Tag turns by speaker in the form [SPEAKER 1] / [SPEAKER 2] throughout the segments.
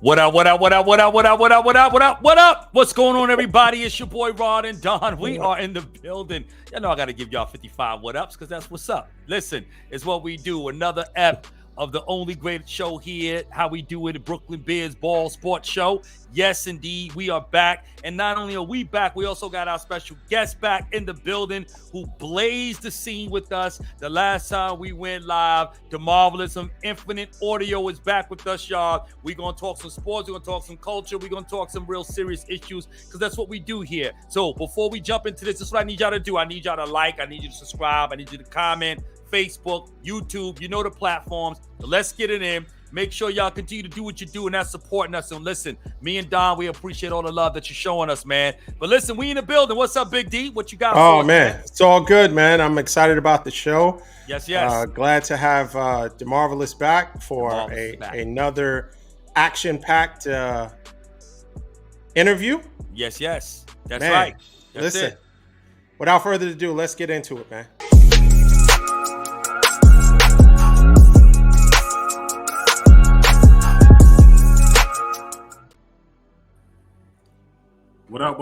[SPEAKER 1] What up, what up, what up, what up, what up, what up, what up, what up, what up? What's going on, everybody? It's your boy Rod and Don. We are in the building. You know I got to give y'all 55 what ups because that's what's up. Listen, it's what we do. Another ep of the only great show here, how we do it, Brooklyn Bears Ball Sports Show. Yes, indeed, we are back. And not only are we back, we also got our special guest back in the building who blazed the scene with us the last time we went live. DeMarvelous Infinite Audio is back with us, y'all. We're going to talk some sports. We're going to talk some culture. We're going to talk some real serious issues because that's what we do here. So before we jump into this is what I need y'all to do. I need y'all to like. I need you to subscribe. I need you to comment. Facebook, YouTube, you know the platforms. So let's get it in. Make sure y'all continue to do what you do, and that's supporting us. And listen, me and Don, we appreciate all the love that you're showing us, man. But listen, we in the building. What's up, Big D? What you got?
[SPEAKER 2] Oh, man, it's all good, man. I'm excited about the show.
[SPEAKER 1] Yes.
[SPEAKER 2] Glad to have DeMarvelous back for another action-packed interview.
[SPEAKER 1] Yes. That's man, right.
[SPEAKER 2] Listen, without further ado, let's get into it, man.
[SPEAKER 3] What up?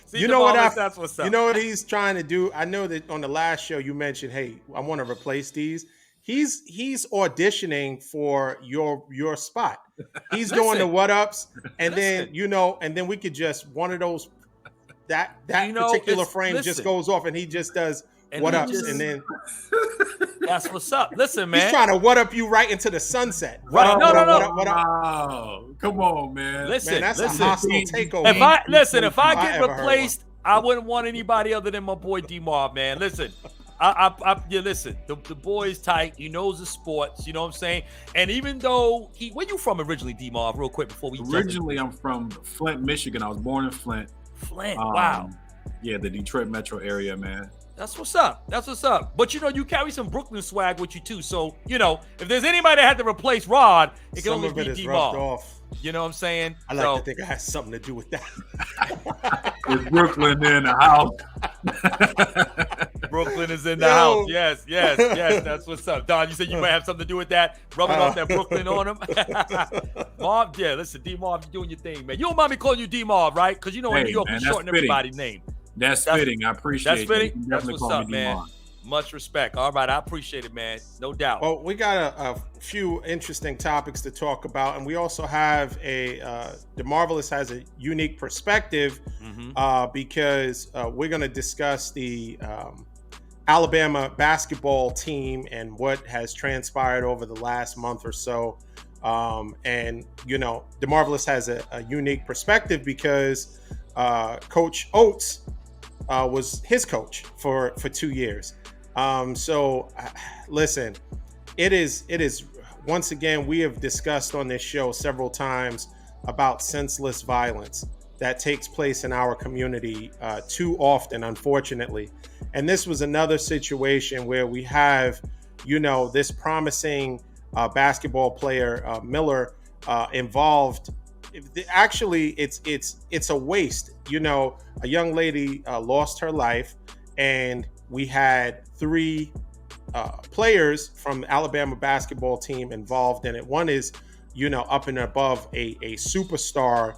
[SPEAKER 1] See,
[SPEAKER 2] you know
[SPEAKER 1] that's what's up.
[SPEAKER 2] You know what he's trying to do? I know that on the last show you mentioned, hey, I want to replace these. He's auditioning for your spot. He's doing the what ups, and then and then we could just one of those that particular frame just goes off, and he just does what ups, and then
[SPEAKER 1] that's what's up. Listen, man,
[SPEAKER 2] he's trying to what up you right into the sunset.
[SPEAKER 1] What up? No.
[SPEAKER 3] Wow, come on, man.
[SPEAKER 1] Listen,
[SPEAKER 2] man, that's a hostile takeover.
[SPEAKER 1] If I get replaced, I wouldn't want anybody other than my boy D-Marv, man. Listen. Listen, the boy is tight. He knows the sports, you know what I'm saying? And even though where you from originally, D-Marv, real quick before we
[SPEAKER 3] Originally, I'm from Flint, Michigan. I was born in Flint.
[SPEAKER 1] Wow.
[SPEAKER 3] Yeah, the Detroit metro area, man.
[SPEAKER 1] That's what's up. But you carry some Brooklyn swag with you too. So, if there's anybody that had to replace Rod, it can only be D-Marv. You know what I'm saying?
[SPEAKER 2] I like to think it has something to do with that.
[SPEAKER 3] It's Brooklyn in the house.
[SPEAKER 1] Brooklyn is in the house. Yes. That's what's up. Don, you said you might have something to do with that, rubbing off that Brooklyn on him. Marv, listen, D-Marv, you're doing your thing, man. You don't mind me calling you D-Marv, right? Because in New York, we shorten everybody's name.
[SPEAKER 3] That's fitting. I appreciate it.
[SPEAKER 1] That's fitting. That's what's up, man. Much respect. All right, I appreciate it, man. No doubt.
[SPEAKER 2] Well, we got a few interesting topics to talk about, and we also have DeMarvelous has a unique perspective because we're going to discuss the Alabama basketball team and what has transpired over the last month or so. And DeMarvelous has a unique perspective because Coach Oats was his coach for 2 years. So listen, it is once again, we have discussed on this show several times about senseless violence that takes place in our community too often, unfortunately. And this was another situation where we have, this promising basketball player, Miller, involved. Actually, it's a waste. A young lady lost her life, and we had 3 players from the Alabama basketball team involved in it. One is, up and above a superstar.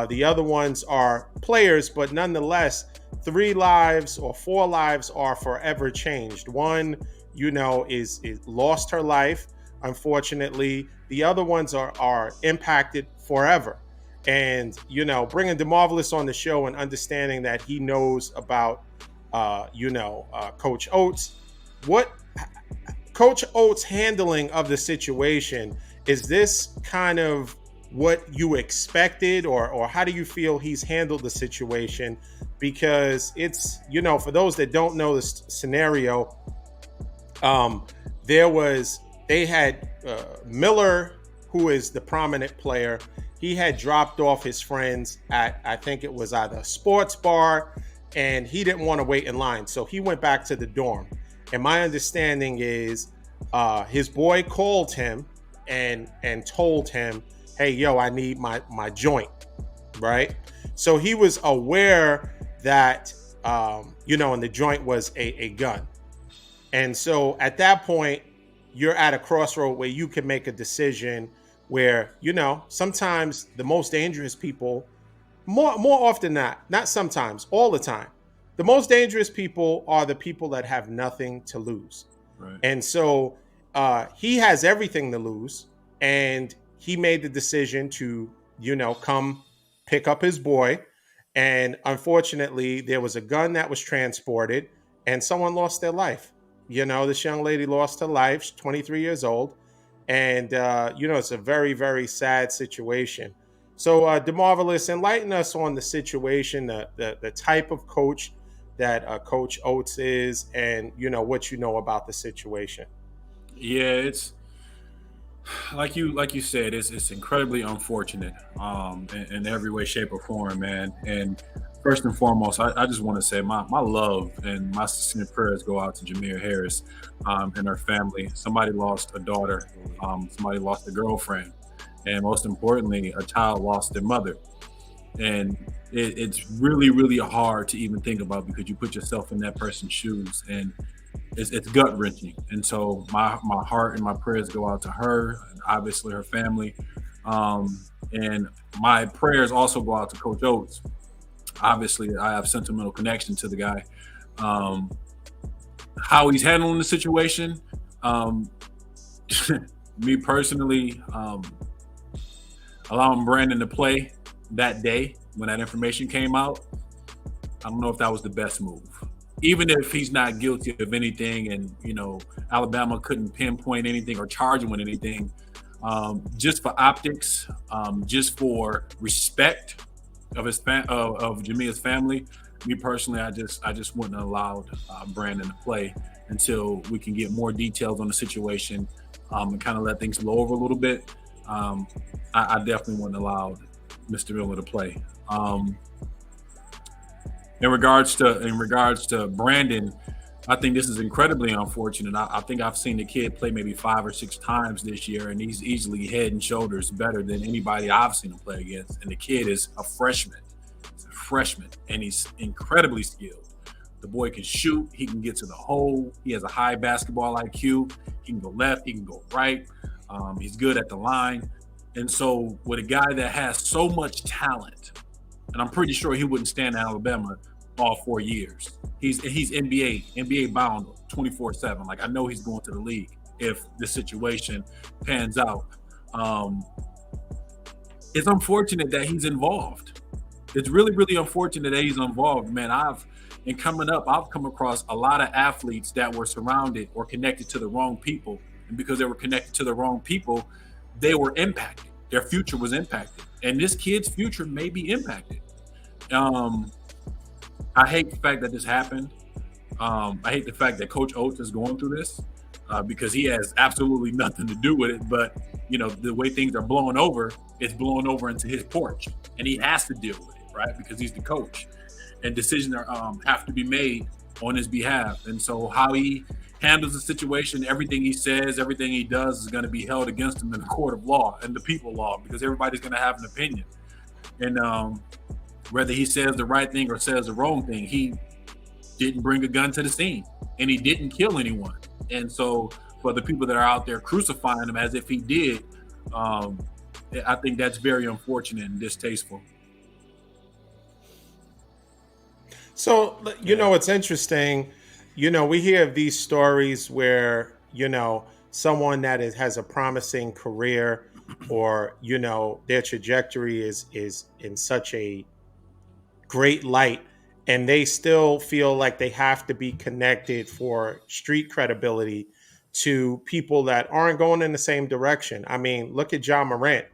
[SPEAKER 2] The other ones are players, but nonetheless, 3 lives or 4 lives are forever changed. One, is lost her life, unfortunately. The other ones are impacted forever. And, bringing DeMarvelous on the show and understanding that he knows about, Coach Oats. What Coach Oats' handling of the situation, is this kind of what you expected, or how do you feel he's handled the situation? Because it's, for those that don't know this scenario, they had Miller, who is the prominent player. He had dropped off his friends at, I think it was either a sports bar, and he didn't want to wait in line. So he went back to the dorm. And my understanding is his boy called him and told him, hey, yo, I need my joint, right? So he was aware that, and the joint was a gun. And so at that point, you're at a crossroad where you can make a decision where, sometimes the most dangerous people, more often not sometimes, all the time, the most dangerous people are the people that have nothing to lose.
[SPEAKER 3] Right.
[SPEAKER 2] And so he has everything to lose, and he made the decision to, come pick up his boy. And unfortunately, there was a gun that was transported, and someone lost their life. This young lady lost her life. She's 23 years old. And, it's a very, very sad situation. So, DeMarvelous, enlighten us on the situation, the type of coach that Coach Oats is, and, what you know about the situation.
[SPEAKER 3] Yeah, it's like you said, it's incredibly unfortunate in every way, shape, or form, man. And first and foremost, I just want to say my love and my sincere prayers go out to Jameer Harris and her family. Somebody lost a daughter, somebody lost a girlfriend, and most importantly, a child lost their mother. And it's really, really hard to even think about, because you put yourself in that person's shoes, and it's gut wrenching. And so my heart and my prayers go out to her, and obviously her family. And my prayers also go out to Coach Oats. Obviously, I have sentimental connection to the guy. How he's handling the situation, me personally, allowing Brandon to play that day when that information came out, I don't know if that was the best move. Even if he's not guilty of anything, and Alabama couldn't pinpoint anything or charge him with anything, just for optics, just for respect of Jameer's family, me personally, I just wouldn't have allowed Brandon to play until we can get more details on the situation and kind of let things blow over a little bit. I definitely wouldn't have allowed Mr. Miller to play. In regards to Brandon, I think this is incredibly unfortunate. I think I've seen the kid play maybe 5 or 6 times this year, and he's easily head and shoulders better than anybody I've seen him play against. And the kid is a freshman. He's a freshman, and he's incredibly skilled. The boy can shoot. He can get to the hole. He has a high basketball IQ. He can go left. He can go right. He's good at the line. And so with a guy that has so much talent, and I'm pretty sure he wouldn't stand in Alabama all 4 years. He's NBA bound 24/7. Like, I know he's going to the league if the situation pans out. It's unfortunate that he's involved. It's really, really unfortunate that he's involved, man. I've come across a lot of athletes that were surrounded or connected to the wrong people. And because they were connected to the wrong people, they were impacted. Their future was impacted. And this kid's future may be impacted. I hate the fact that this happened. I hate the fact that Coach Oats is going through this because he has absolutely nothing to do with it. But, the way things are blowing over, it's blowing over into his porch. And he has to deal with it, right? Because he's the coach. And decisions have to be made on his behalf. And so how he handles the situation, everything he says, everything he does is going to be held against him in the court of law and the people law, because everybody's going to have an opinion. And whether he says the right thing or says the wrong thing, he didn't bring a gun to the scene and he didn't kill anyone. And so for the people that are out there crucifying him as if he did, I think that's very unfortunate and distasteful.
[SPEAKER 2] So, it's interesting. We hear of these stories where, someone that has a promising career, or, their trajectory is in such a great light, and they still feel like they have to be connected for street credibility to people that aren't going in the same direction. I mean, look at Ja Morant.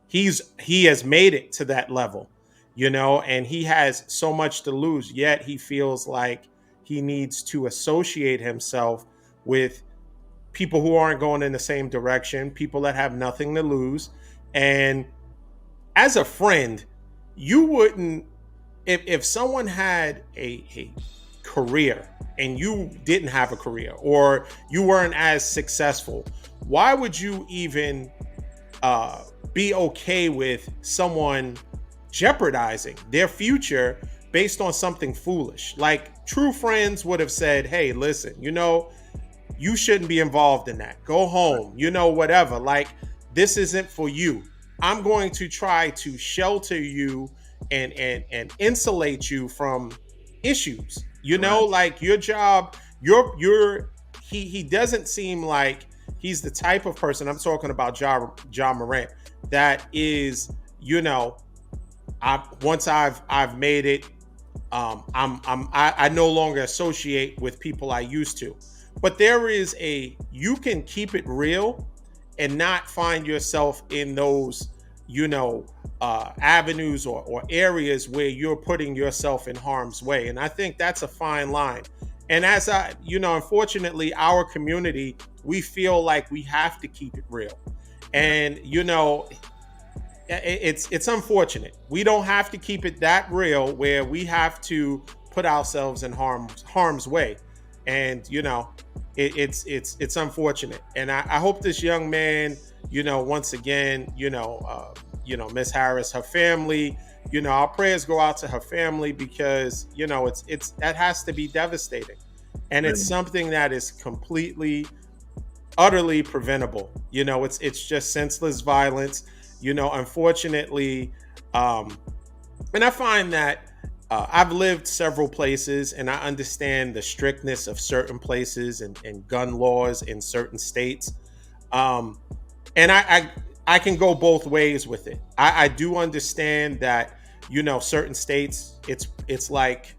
[SPEAKER 2] He has made it to that level, and he has so much to lose, yet he feels like he needs to associate himself with people who aren't going in the same direction, people that have nothing to lose. And as a friend, you wouldn't, if someone had a career and you didn't have a career, or you weren't as successful, why would you even be okay with someone jeopardizing their future based on something foolish? Like, true friends would have said, hey, listen, you you shouldn't be involved in that. Go home, whatever. Like, this isn't for you. I'm going to try to shelter you and insulate you from issues. Like your job, he doesn't seem like he's the type of person. I'm talking about John Morant, that is, once I've made it, I no longer associate with people I used to. But there is you can keep it real and not find yourself in those, avenues or areas where you're putting yourself in harm's way. And I think that's a fine line. And as unfortunately, our community, we feel like we have to keep it real. And, it's unfortunate. We don't have to keep it that real where we have to put ourselves in harm's way. And, it's unfortunate. And I hope this young man, once again, Miss Harris, her family, our prayers go out to her family, because, it's that has to be devastating. And it's something that is completely, utterly preventable. It's just senseless violence, unfortunately. And I find that I've lived several places, and I understand the strictness of certain places and gun laws in certain states. And I can go both ways with it. I do understand that, certain states, it's like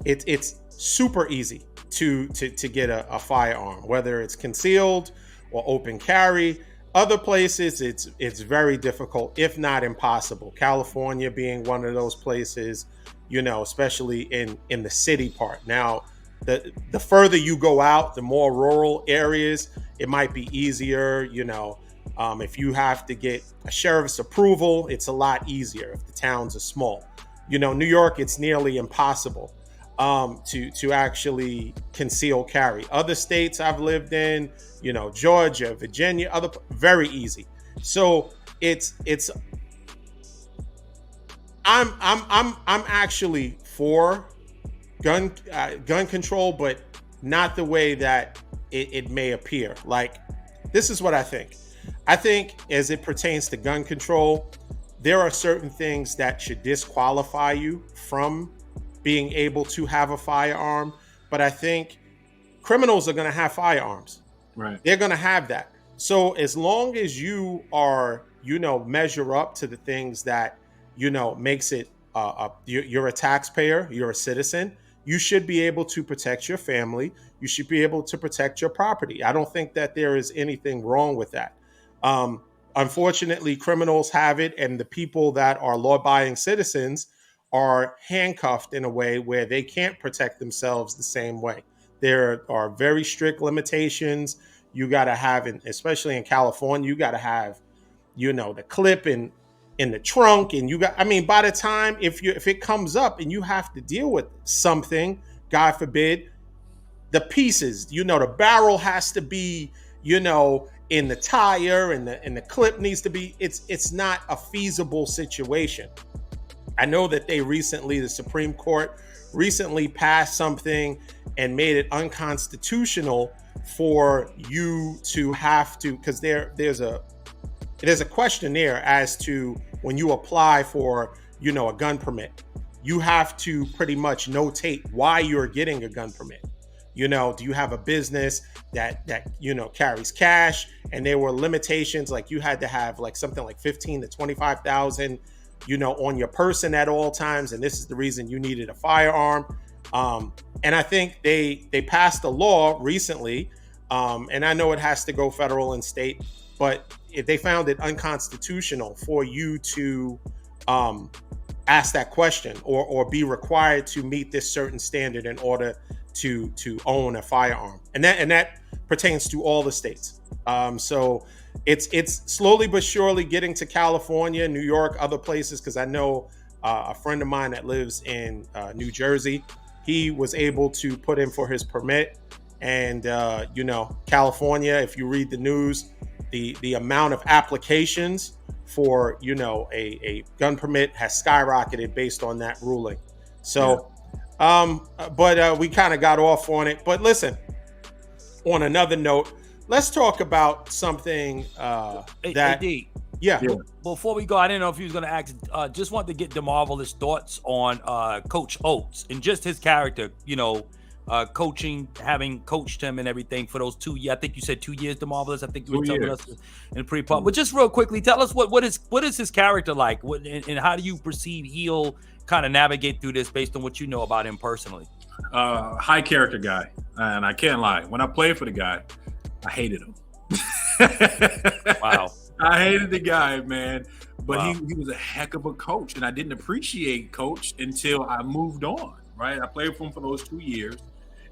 [SPEAKER 2] it's super easy to get a firearm, whether it's concealed or open carry. Other places, it's very difficult, if not impossible. California being one of those places, especially in the city part. Now, the further you go out, the more rural areas, it might be easier. If you have to get a sheriff's approval, it's a lot easier if the towns are small. New York, it's nearly impossible to actually conceal carry. Other states I've lived in, Georgia, Virginia, very easy. So I'm actually for gun control, but not the way that it may appear. Like, this is what I think. I think as it pertains to gun control, there are certain things that should disqualify you from being able to have a firearm. But I think criminals are going to have firearms.
[SPEAKER 3] Right.
[SPEAKER 2] They're going to have that. So as long as you are, measure up to the things that, makes it, you're a taxpayer, you're a citizen, you should be able to protect your family. You should be able to protect your property. I don't think that there is anything wrong with that. Unfortunately, criminals have it, and the people that are law-abiding citizens are handcuffed in a way where they can't protect themselves the same way. There are very strict limitations. You got to have, especially in California, you got to have, the clip in the trunk, and by the time if it comes up and you have to deal with something, God forbid, the pieces, the barrel has to be, in the tire, and the clip needs to be. It's not a feasible situation. I know that the Supreme Court recently passed something and made it unconstitutional for you to have to, because there's a questionnaire as to when you apply for, a gun permit. You have to pretty much notate why you're getting a gun permit. Do you have a business that carries cash? And there were limitations, like you had to have like something like 15 to 25,000 on your person at all times. And this is the reason you needed a firearm. And I think they passed a law recently. And I know it has to go federal and state, but they found it unconstitutional for you to ask that question or be required to meet this certain standard in order to own a firearm. And that pertains to all the states. So it's slowly but surely getting to California, New York, other places, because I know a friend of mine that lives in New Jersey, he was able to put in for his permit. And, California, if you read the news, the amount of applications for, a gun permit has skyrocketed based on that ruling. So, but we kind of got off on it. But listen, on another note, let's talk about something that.
[SPEAKER 1] AD.
[SPEAKER 2] Yeah.
[SPEAKER 1] Before we go, I didn't know if you was going to ask. Just wanted to get DeMarvelous thoughts on Coach Oats and just his character. Coaching, having coached him and everything for those 2 years. I think you said 2 years, DeMarvelous. I think you were telling us in pre-part. But just real quickly, tell us what is his character like, and how do you perceive he'll kind of navigate through this based on what you know about him personally?
[SPEAKER 3] High character guy, and I can't lie. When I played for the guy, I hated him.
[SPEAKER 1] Wow.
[SPEAKER 3] I hated the guy, man. But
[SPEAKER 1] Wow.
[SPEAKER 3] he was a heck of a coach, and I didn't appreciate Coach until I moved on, right? I played for him for those 2 years,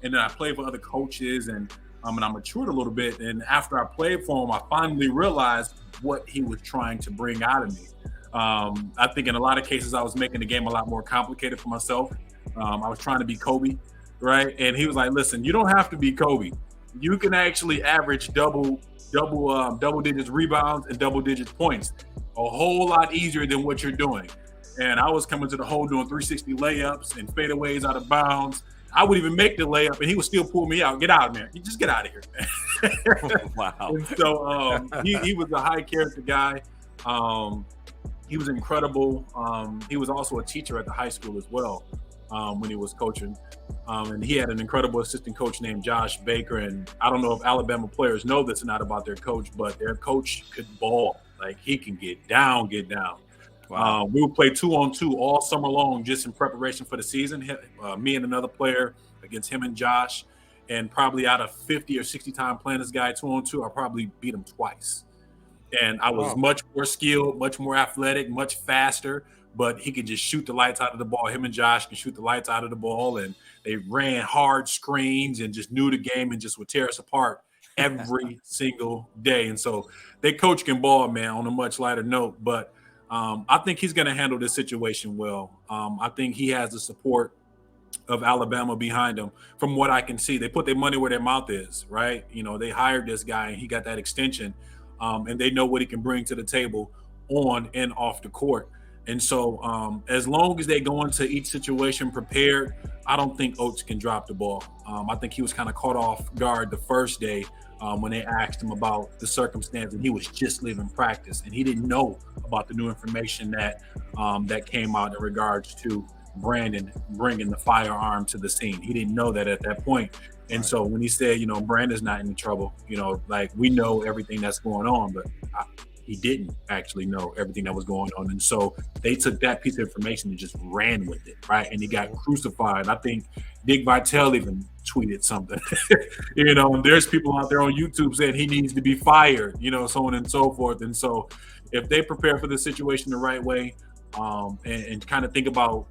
[SPEAKER 3] and then I played for other coaches, and I matured a little bit. And after I played for him, I finally realized what he was trying to bring out of me. I think in a lot of cases, I was making the game a lot more complicated for myself. I was trying to be Kobe, right? And he was like, listen, you don't have to be Kobe. You can actually average double digits rebounds and double digits points a whole lot easier than what you're doing. And I was coming to the hole doing 360 layups and fadeaways out of bounds. I would even make the layup and he would still pull me out. Get out of there. You just get out of here, man.
[SPEAKER 1] Wow.
[SPEAKER 3] And so he was a high character guy. He was incredible. He was also a teacher at the high school as well when he was coaching. And he had an incredible assistant coach named Josh Baker. And I don't know if Alabama players know this or not about their coach, but their coach could ball. Like, he can get down. Wow. We would play 2-on-2 all summer long just in preparation for the season. Me and another player against him and Josh. And probably out of 50 or 60 times playing this guy 2-on-2, I probably beat him twice. And I was much more skilled, much more athletic, much faster, but he could just shoot the lights out of the ball. Him and Josh could shoot the lights out of the ball, and they ran hard screens and just knew the game and just would tear us apart every single day. And so they coach can ball, man, on a much lighter note. But I think he's going to handle this situation well. I think he has the support of Alabama behind him. From what I can see, they put their money where their mouth is, right? They hired this guy and he got that extension. And they know what he can bring to the table on and off the court. And so as long as they go into each situation prepared, I don't think Oats can drop the ball. I think he was kind of caught off guard the first day when they asked him about the circumstance, and he was just leaving practice, and he didn't know about the new information that came out in regards to Brandon bringing the firearm to the scene. He didn't know that at that point. And so when he said, Brandon's not in trouble, like, we know everything that's going on, but he didn't actually know everything that was going on. And so they took that piece of information and just ran with it, right? And he got crucified. I think Dick Vitale even tweeted something, and there's people out there on YouTube saying he needs to be fired, so on and so forth. And so if they prepare for the situation the right way and kind of think about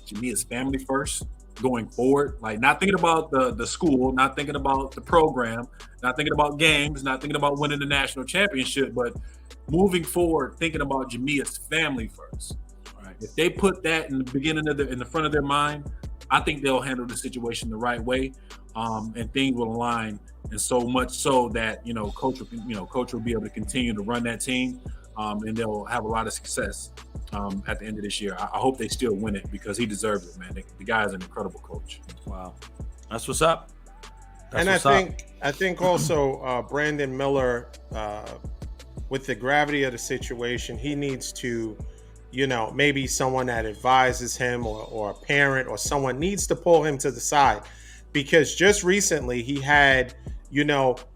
[SPEAKER 3] Jamia's family first, going forward, like not thinking about the school, not thinking about the program, not thinking about games, not thinking about winning the national championship, but moving forward, thinking about Jamia's family first. Right? If they put that in the beginning in the front of their mind, I think they'll handle the situation the right way, and things will align, and so much so that Coach will be able to continue to run that team, and they'll have a lot of success at the end of this year. I hope they still win it because he deserves it, man. The guy is an incredible coach.
[SPEAKER 1] Wow, that's what's up.
[SPEAKER 2] I think also Brandon Miller, with the gravity of the situation, he needs to, maybe someone that advises him or a parent or someone needs to pull him to the side, because just recently he had,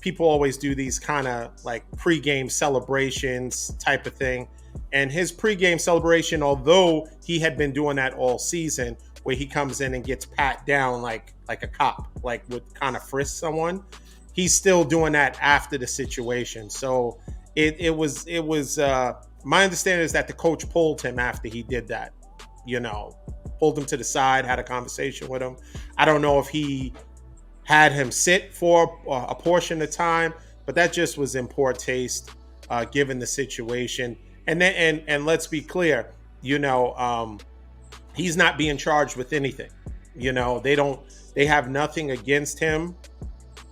[SPEAKER 2] people always do these kind of like pregame celebrations type of thing. And his pregame celebration, although he had been doing that all season, where he comes in and gets pat down like a cop, like would kind of frisk someone, he's still doing that after the situation. So it was my understanding is that the coach pulled him after he did that, pulled him to the side, had a conversation with him. I don't know if he had him sit for a portion of time, but that just was in poor taste, given the situation. And then, and let's be clear, he's not being charged with anything. They have nothing against him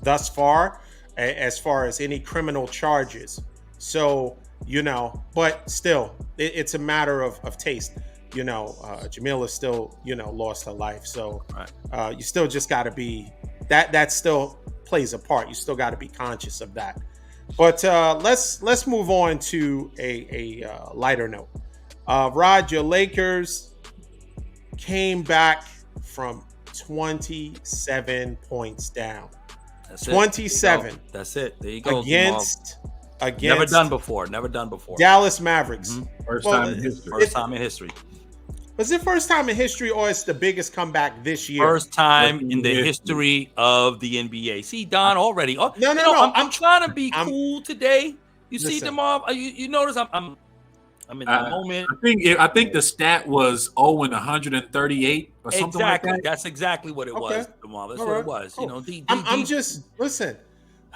[SPEAKER 2] thus far as any criminal charges. So, but still, it's a matter of taste. Jamila still, lost her life. So you still just got to be, that's still plays a part. You still got to be conscious of that. But let's move on to a lighter note. Rod, your Lakers came back from 27 points down.
[SPEAKER 1] That's
[SPEAKER 2] 27.
[SPEAKER 1] That's it. There you go.
[SPEAKER 2] Against
[SPEAKER 1] never done before.
[SPEAKER 2] Dallas Mavericks.
[SPEAKER 3] Mm-hmm. First time in history.
[SPEAKER 2] Was it first time in history, or it's the biggest comeback this year?
[SPEAKER 1] First time in the history of the NBA. See, Don already. Oh,
[SPEAKER 2] No.
[SPEAKER 1] I'm trying to be cool today. You
[SPEAKER 2] listen,
[SPEAKER 1] see, DeMarv, you notice I'm in the moment.
[SPEAKER 3] I think the stat was 0-138 or something like that.
[SPEAKER 1] That's exactly what it was, DeMarv. That's what it was.
[SPEAKER 2] Cool.
[SPEAKER 1] I'm
[SPEAKER 2] just listen.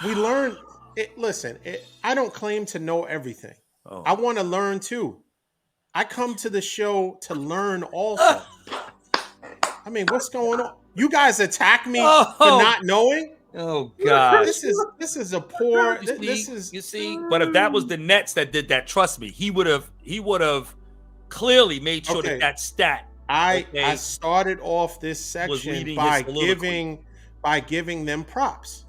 [SPEAKER 2] We learn it. Listen, I don't claim to know everything.
[SPEAKER 1] Oh.
[SPEAKER 2] I want to learn too. I come to the show to learn also. I mean, what's going on? You guys attack me for not knowing?
[SPEAKER 1] Oh God!
[SPEAKER 2] This is a poor.
[SPEAKER 1] You see. But if that was the Nets that did that, trust me, he would have clearly made sure that stat.
[SPEAKER 2] I started off this section by giving them props.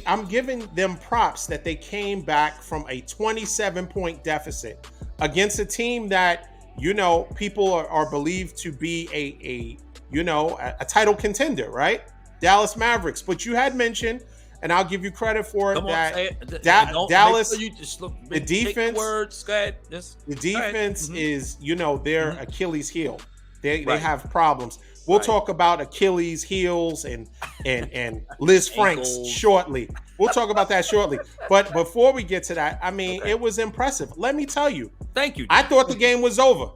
[SPEAKER 2] I'm giving them props that they came back from a 27-point deficit against a team that people are believed to be a title contender, right? Dallas Mavericks. But you had mentioned, and I'll give you credit for it, Dallas, the defense. The defense is their Achilles heel. They have problems. We'll talk about Achilles heels and Liz Franks shortly. We'll talk about that shortly. But before we get to that, I mean, it was impressive. Let me tell you.
[SPEAKER 1] Thank you.
[SPEAKER 2] I thought the game was over.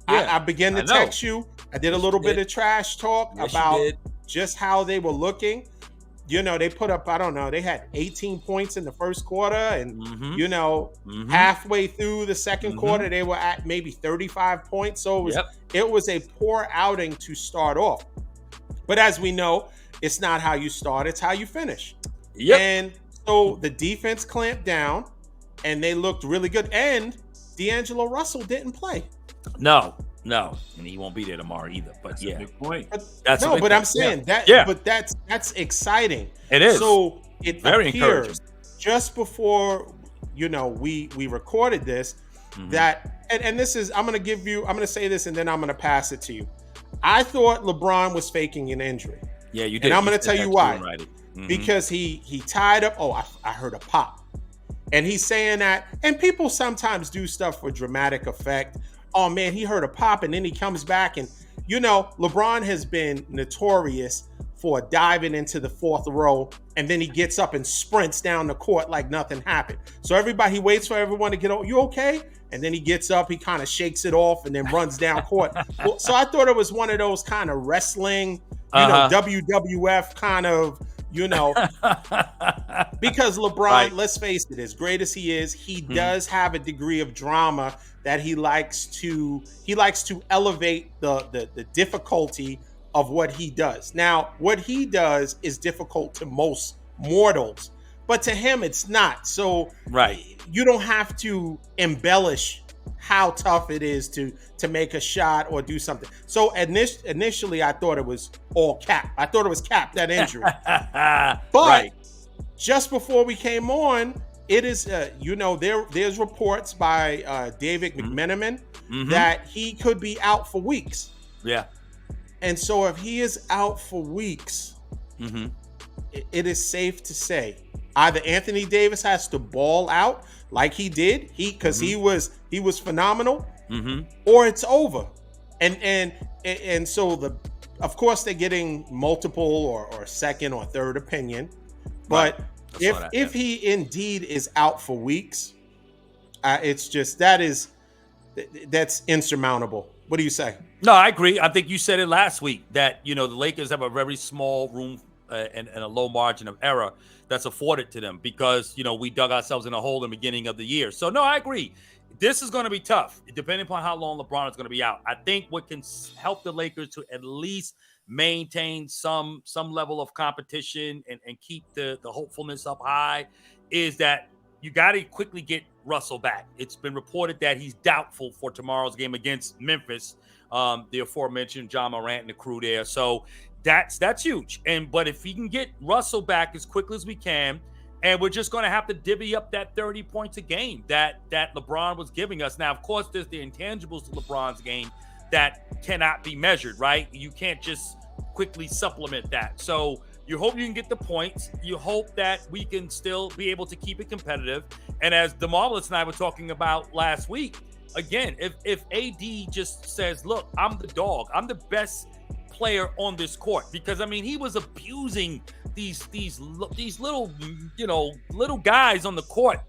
[SPEAKER 2] Yeah, I began to text you. I did a little bit of trash talk about just how they were looking. They put up, I don't know, they had 18 points in the first quarter. And, halfway through the second quarter, they were at maybe 35 points. So it was a poor outing to start off. But as we know, it's not how you start, it's how you finish. Yep. And so the defense clamped down and they looked really good. And D'Angelo Russell didn't play.
[SPEAKER 1] No, and he won't be there tomorrow either. But that's a big point.
[SPEAKER 2] I'm saying that. But that's exciting.
[SPEAKER 1] It is.
[SPEAKER 2] So it
[SPEAKER 1] very
[SPEAKER 2] appears
[SPEAKER 1] encouraging.
[SPEAKER 2] Just before we recorded this that and this is I'm gonna say this and then I'm gonna pass it to you. I thought LeBron was faking an injury.
[SPEAKER 1] Yeah, you did.
[SPEAKER 2] And I'm gonna tell you why. Because he tied up. Oh, I heard a pop, and he's saying that. And people sometimes do stuff for dramatic effect. Oh man, he heard a pop and then he comes back and LeBron has been notorious for diving into the fourth row and then he gets up and sprints down the court like nothing happened. So he waits for everyone to get on. You okay? And then he gets up, he kind of shakes it off and then runs down court. So I thought it was one of those kind of wrestling, WWF kind of, because LeBron, let's face it, as great as he is, he does have a degree of drama that he likes to elevate the difficulty of what he does. Now, what he does is difficult to most mortals, but to him it's not. So you don't have to embellish how tough it is to make a shot or do something. So initially I thought it was all cap. I thought it was cap, that injury. But just before we came on, it is, there's reports by David McMenamin that he could be out for weeks.
[SPEAKER 1] Yeah. And
[SPEAKER 2] so if he is out for weeks, it is safe to say either Anthony Davis has to ball out like he did, because he was phenomenal, or it's over. And so of course they're getting multiple or second or third opinion, but if he indeed is out for weeks, it's just that's insurmountable. What do you say?
[SPEAKER 1] No, I agree. I think you said it last week that the Lakers have a very small room and a low margin of error that's afforded to them because we dug ourselves in a hole in the beginning of the year. So no, I agree. This is going to be tough, depending upon how long LeBron is going to be out. I think what can help the Lakers to at least maintain some level of competition and keep the hopefulness up high is that you got to quickly get Russell back. It's been reported that he's doubtful for tomorrow's game against Memphis, the aforementioned John Morant and the crew there. So That's huge. But if he can get Russell back as quickly as we can, and we're just going to have to divvy up that 30 points a game that LeBron was giving us. Now, of course, there's the intangibles to LeBron's game that cannot be measured, right? You can't just quickly supplement that. So you hope you can get the points. You hope that we can still be able to keep it competitive. And as DeMarvelous and I were talking about last week, again, if AD just says, look, I'm the dog, I'm the best player on this court, because I mean he was abusing these little little guys on the court,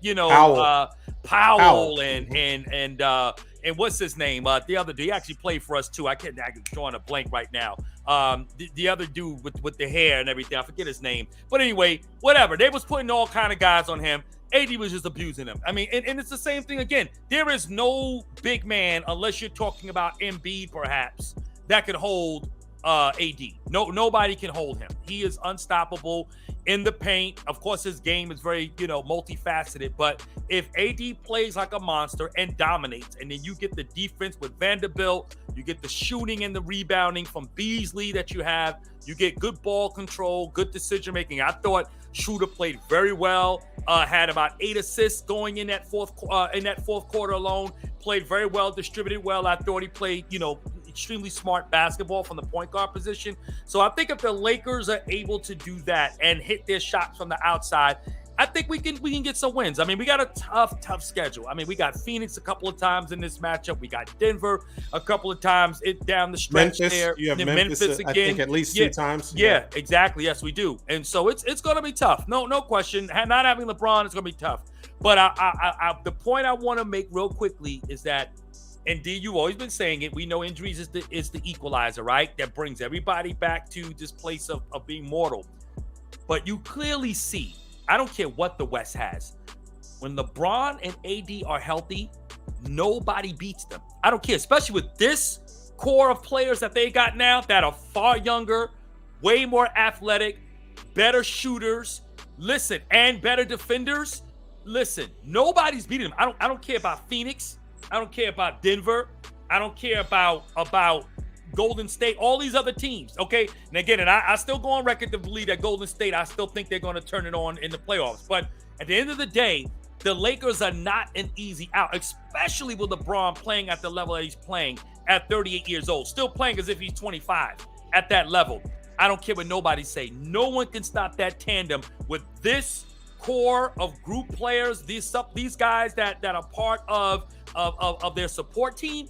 [SPEAKER 1] Powell and what's his name, the other dude, he actually played for us too. I can draw on a blank right now. The other dude with the hair and everything, I forget his name, but anyway, whatever, they was putting all kind of guys on him. AD was just abusing him. I mean, and it's the same thing again. There is no big man, unless you're talking about Embiid perhaps, that could hold AD. Nobody can hold him. He is unstoppable in the paint. Of course, his game is very, multifaceted. But if AD plays like a monster and dominates, and then you get the defense with Vanderbilt, you get the shooting and the rebounding from Beasley that you have, you get good ball control, good decision making. I thought Shooter played very well. Had about 8 assists going in that fourth quarter alone. Played very well, distributed well. I thought he played, extremely smart basketball from the point guard position. So I think if the Lakers are able to do that and hit their shots from the outside, I think we can get some wins. I mean, we got a tough schedule. I mean, we got Phoenix a couple of times in this matchup. We got Denver a couple of times down the stretch.
[SPEAKER 2] Memphis,
[SPEAKER 1] there.
[SPEAKER 2] You have
[SPEAKER 1] Memphis again.
[SPEAKER 2] I think at least 2 times.
[SPEAKER 1] Yeah, exactly. Yes, we do. And so it's going to be tough. No question. Not having LeBron is going to be tough. But the point I want to make real quickly is that, and D, you've always been saying it, we know injuries is the equalizer, right? That brings everybody back to this place of being mortal. But you clearly see, I don't care what the West has, when LeBron and AD are healthy, nobody beats them. I don't care, especially with this core of players that they got now that are far younger, way more athletic, better shooters, and better defenders. Listen, nobody's beating them. I don't care about Phoenix. I don't care about Denver. I don't care about Golden State, all these other teams, okay? And again, I still go on record to believe that Golden State, I still think they're going to turn it on in the playoffs. But at the end of the day, the Lakers are not an easy out, especially with LeBron playing at the level that he's playing at 38 years old, still playing as if he's 25 at that level. I don't care what nobody say. No one can stop that tandem with this core of group players, these guys that are part of their support team.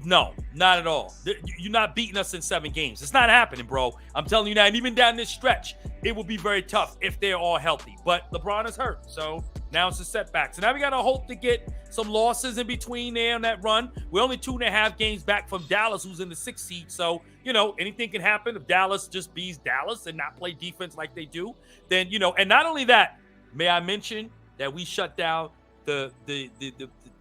[SPEAKER 1] No, not at all. You're not beating us in 7 games. It's not happening, bro. I'm telling you now. And even down this stretch, it will be very tough if they're all healthy. But LeBron is hurt, so now it's a setback. So now we got to hope to get some losses in between there on that run. We're only 2.5 games back from Dallas, who's in the 6th seed. So, anything can happen if Dallas just beats Dallas and not play defense like they do. Then, and not only that, may I mention that we shut down the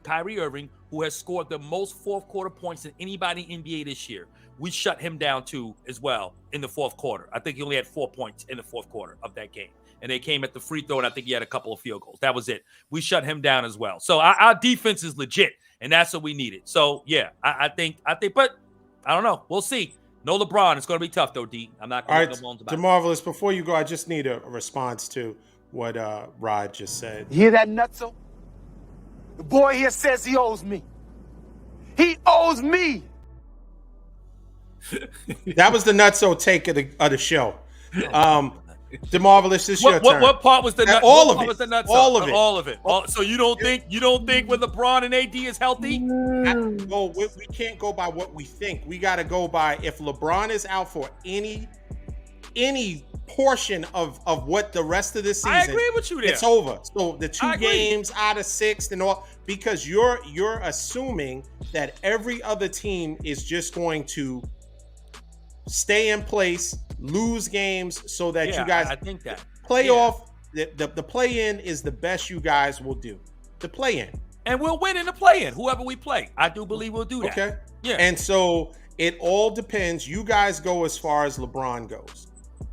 [SPEAKER 1] Kyrie Irving, who has scored the most fourth quarter points than anybody in NBA this year. We shut him down too as well in the fourth quarter. I think he only had 4 points in the fourth quarter of that game. And they came at the free throw, and I think he had a couple of field goals. That was it. We shut him down as well. So our defense is legit, and that's what we needed. So, yeah, I think, but I don't know. We'll see. No LeBron. It's going to be tough, though, D. I'm not going to make no bones about it.
[SPEAKER 2] DeMarvelous, before you go, I just need a response to what Rod just said.
[SPEAKER 4] You hear that, nutso? The boy here says he owes me. He owes me.
[SPEAKER 2] That was the nutso take of the show. DeMarvelous, this your turn.
[SPEAKER 1] What part was the nutso?
[SPEAKER 2] All of it.
[SPEAKER 1] Was the nutso?
[SPEAKER 2] All of it.
[SPEAKER 1] All of it. So you don't think when LeBron and AD is healthy?
[SPEAKER 2] Well, we can't go by what we think. We got to go by if LeBron is out for any portion of what the rest of the season.
[SPEAKER 1] I agree with you there.
[SPEAKER 2] It's over. So the 2 games out of 6 and all, because you're assuming that every other team is just going to stay in place, lose games, so that you guys.
[SPEAKER 1] I think that
[SPEAKER 2] playoff. Yeah. The play-in is the best you guys will do. The play-in,
[SPEAKER 1] and we'll win in the play-in. Whoever we play, I do believe we'll do that.
[SPEAKER 2] Okay.
[SPEAKER 1] Yeah.
[SPEAKER 2] And so it all depends. You guys go as far as LeBron goes.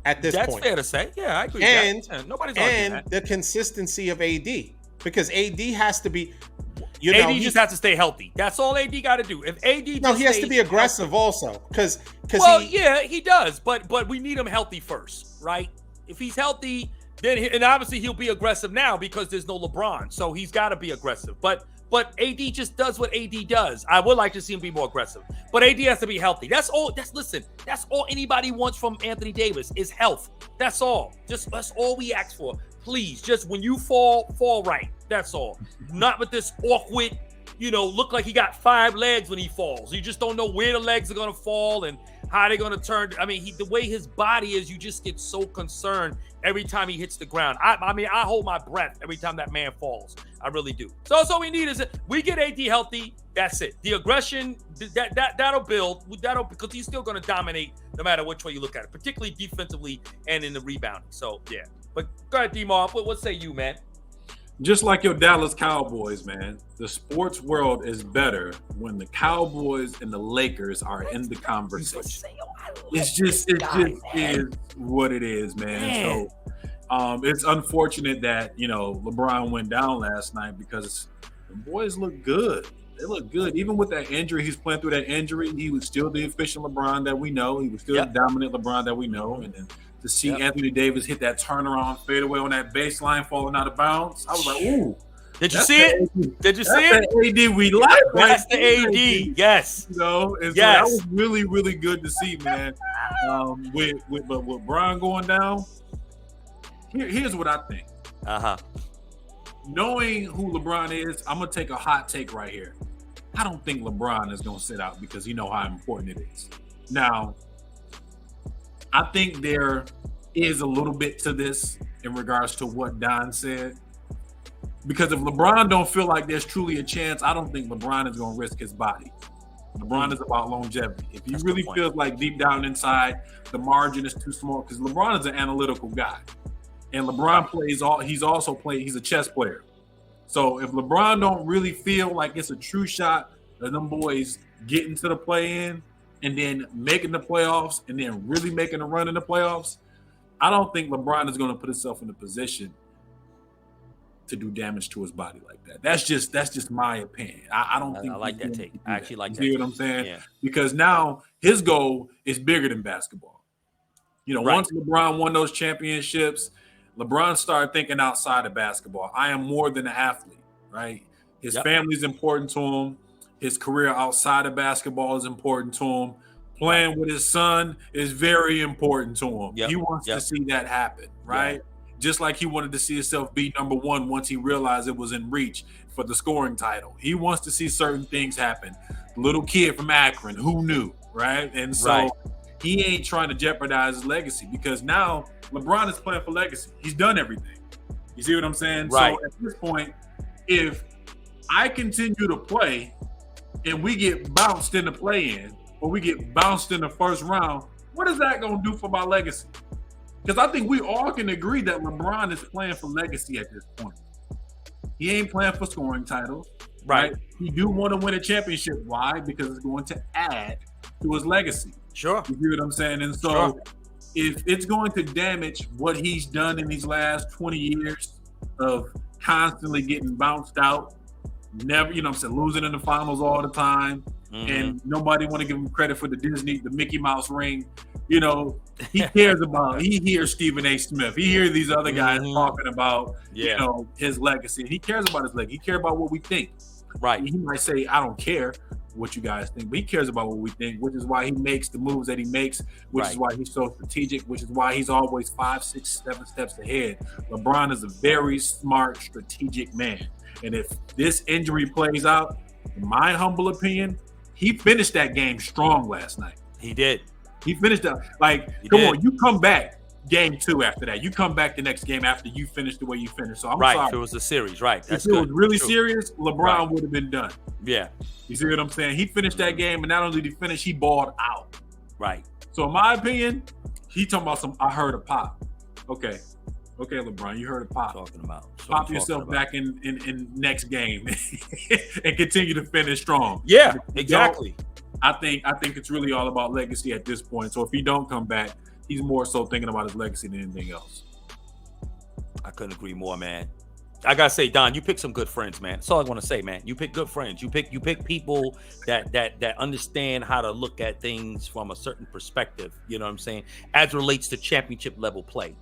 [SPEAKER 2] At this point.
[SPEAKER 1] That's fair to say. Yeah, I agree.
[SPEAKER 2] And
[SPEAKER 1] nobody's arguing that.
[SPEAKER 2] The consistency of AD, because AD has to be.
[SPEAKER 1] AD just has to stay healthy. That's all AD got to do. If AD
[SPEAKER 2] he has to be aggressive also, because
[SPEAKER 1] he does, but we need him healthy first, right? If he's healthy, then and obviously he'll be aggressive now because there's no LeBron, so he's got to be aggressive. But AD just does what AD does. I would like to see him be more aggressive, but AD has to be healthy. That's all. That's all anybody wants from Anthony Davis is health. That's all. That's all we ask for. Please, just when you fall right. That's all. Not with this awkward, look like he got 5 legs when he falls. You just don't know where the legs are going to fall and how they're going to turn. I mean, the way his body is, you just get so concerned every time he hits the ground. I hold my breath every time that man falls. I really do. So that's all we need is we get AD healthy. That's it. The aggression, that'll build. Because he's still going to dominate no matter which way you look at it, particularly defensively and in the rebounding. So, yeah. But go ahead, D-Mar. What say you, man?
[SPEAKER 3] Just like your Dallas Cowboys, man, the sports world is better when the Cowboys and the Lakers are in the conversation. It just is what it is, man. So it's unfortunate that, LeBron went down last night because the boys look good. They look good. Even with that injury, he's playing through that injury. He was still the efficient LeBron that we know. He was still the dominant LeBron that we know. And then to see Anthony Davis hit that turnaround fadeaway on that baseline falling out of bounds, I was like, ooh.
[SPEAKER 1] Did you see it? Did you see it?
[SPEAKER 3] AD we like.
[SPEAKER 1] That's the AD. Yes.
[SPEAKER 3] So that was really, really good to see, man. But with Brian going down, here's what I think. Knowing who LeBron is, I'm going to take a hot take right here. I don't think LeBron is going to sit out because you know how important it is. Now, I think there is a little bit to this in regards to what Don said. Because if LeBron don't feel like there's truly a chance, I don't think LeBron is going to risk his body. LeBron is about longevity. If he really feels like deep down inside the margin is too small, because LeBron is an analytical guy. And LeBron he's a chess player. So if LeBron don't really feel like it's a true shot that them boys getting to the play-in and then making the playoffs and then really making a run in the playoffs, I don't think LeBron is going to put himself in a position to do damage to his body like that. That's just my opinion. I don't think
[SPEAKER 1] I like that take. I actually like that.
[SPEAKER 3] You see what I'm saying? Yeah. Because now his goal is bigger than basketball. Once LeBron won those championships, LeBron started thinking outside of basketball. I am more than an athlete, right? His family's important to him. His career outside of basketball is important to him. Playing with his son is very important to him. He wants to see that happen, right? Yeah. Just like he wanted to see himself be number one once he realized it was in reach for the scoring title. He wants to see certain things happen. Little kid from Akron, who knew, right? And so he ain't trying to jeopardize his legacy because now LeBron is playing for legacy. He's done everything. You see what I'm saying? Right. So at this point, if I continue to play and we get bounced in the play-in or we get bounced in the first round, what is that going to do for my legacy? Because I think we all can agree that LeBron is playing for legacy at this point. He ain't playing for scoring titles. Right. He do want to win a championship. Why? Because it's going to add to his legacy.
[SPEAKER 1] Sure.
[SPEAKER 3] You see what I'm saying? And so if it's going to damage what he's done in these last 20 years of constantly getting bounced out, never, losing in the finals all the time, and nobody want to give him credit for the Mickey Mouse ring. He cares about, he hears Stephen A. Smith. He hears these other guys talking about, his legacy. And he cares about his legacy. He cares about what we think.
[SPEAKER 1] Right.
[SPEAKER 3] He might say, I don't care what you guys think, but he cares about what we think, which is why he makes the moves that he makes, which is why he's so strategic, which is why he's always 5, 6, 7 steps ahead. LeBron is a very smart, strategic man. And if this injury plays out, in my humble opinion, he finished that game strong last night.
[SPEAKER 1] He did.
[SPEAKER 3] He finished up. Come on, you come back game 2 after that. You come back the next game after you finish the way you finished. So I'm sorry.
[SPEAKER 1] If it was a series, That's
[SPEAKER 3] if it was really serious, LeBron would have been done.
[SPEAKER 1] Yeah.
[SPEAKER 3] You see what I'm saying? He finished that game, and not only did he finish, he balled out.
[SPEAKER 1] Right.
[SPEAKER 3] So in my opinion, he talking about I heard a pop. Okay, LeBron, you heard a pop. Pop yourself back in next game and continue to finish strong.
[SPEAKER 1] Yeah, exactly.
[SPEAKER 3] I think it's really all about legacy at this point. So if he don't come back, he's more so thinking about his legacy than anything else.
[SPEAKER 1] I couldn't agree more, man. I gotta say, Don, you pick some good friends, man. That's all I want to say, man. You pick good friends. You pick people that understand how to look at things from a certain perspective. You know what I'm saying? As relates to championship level play.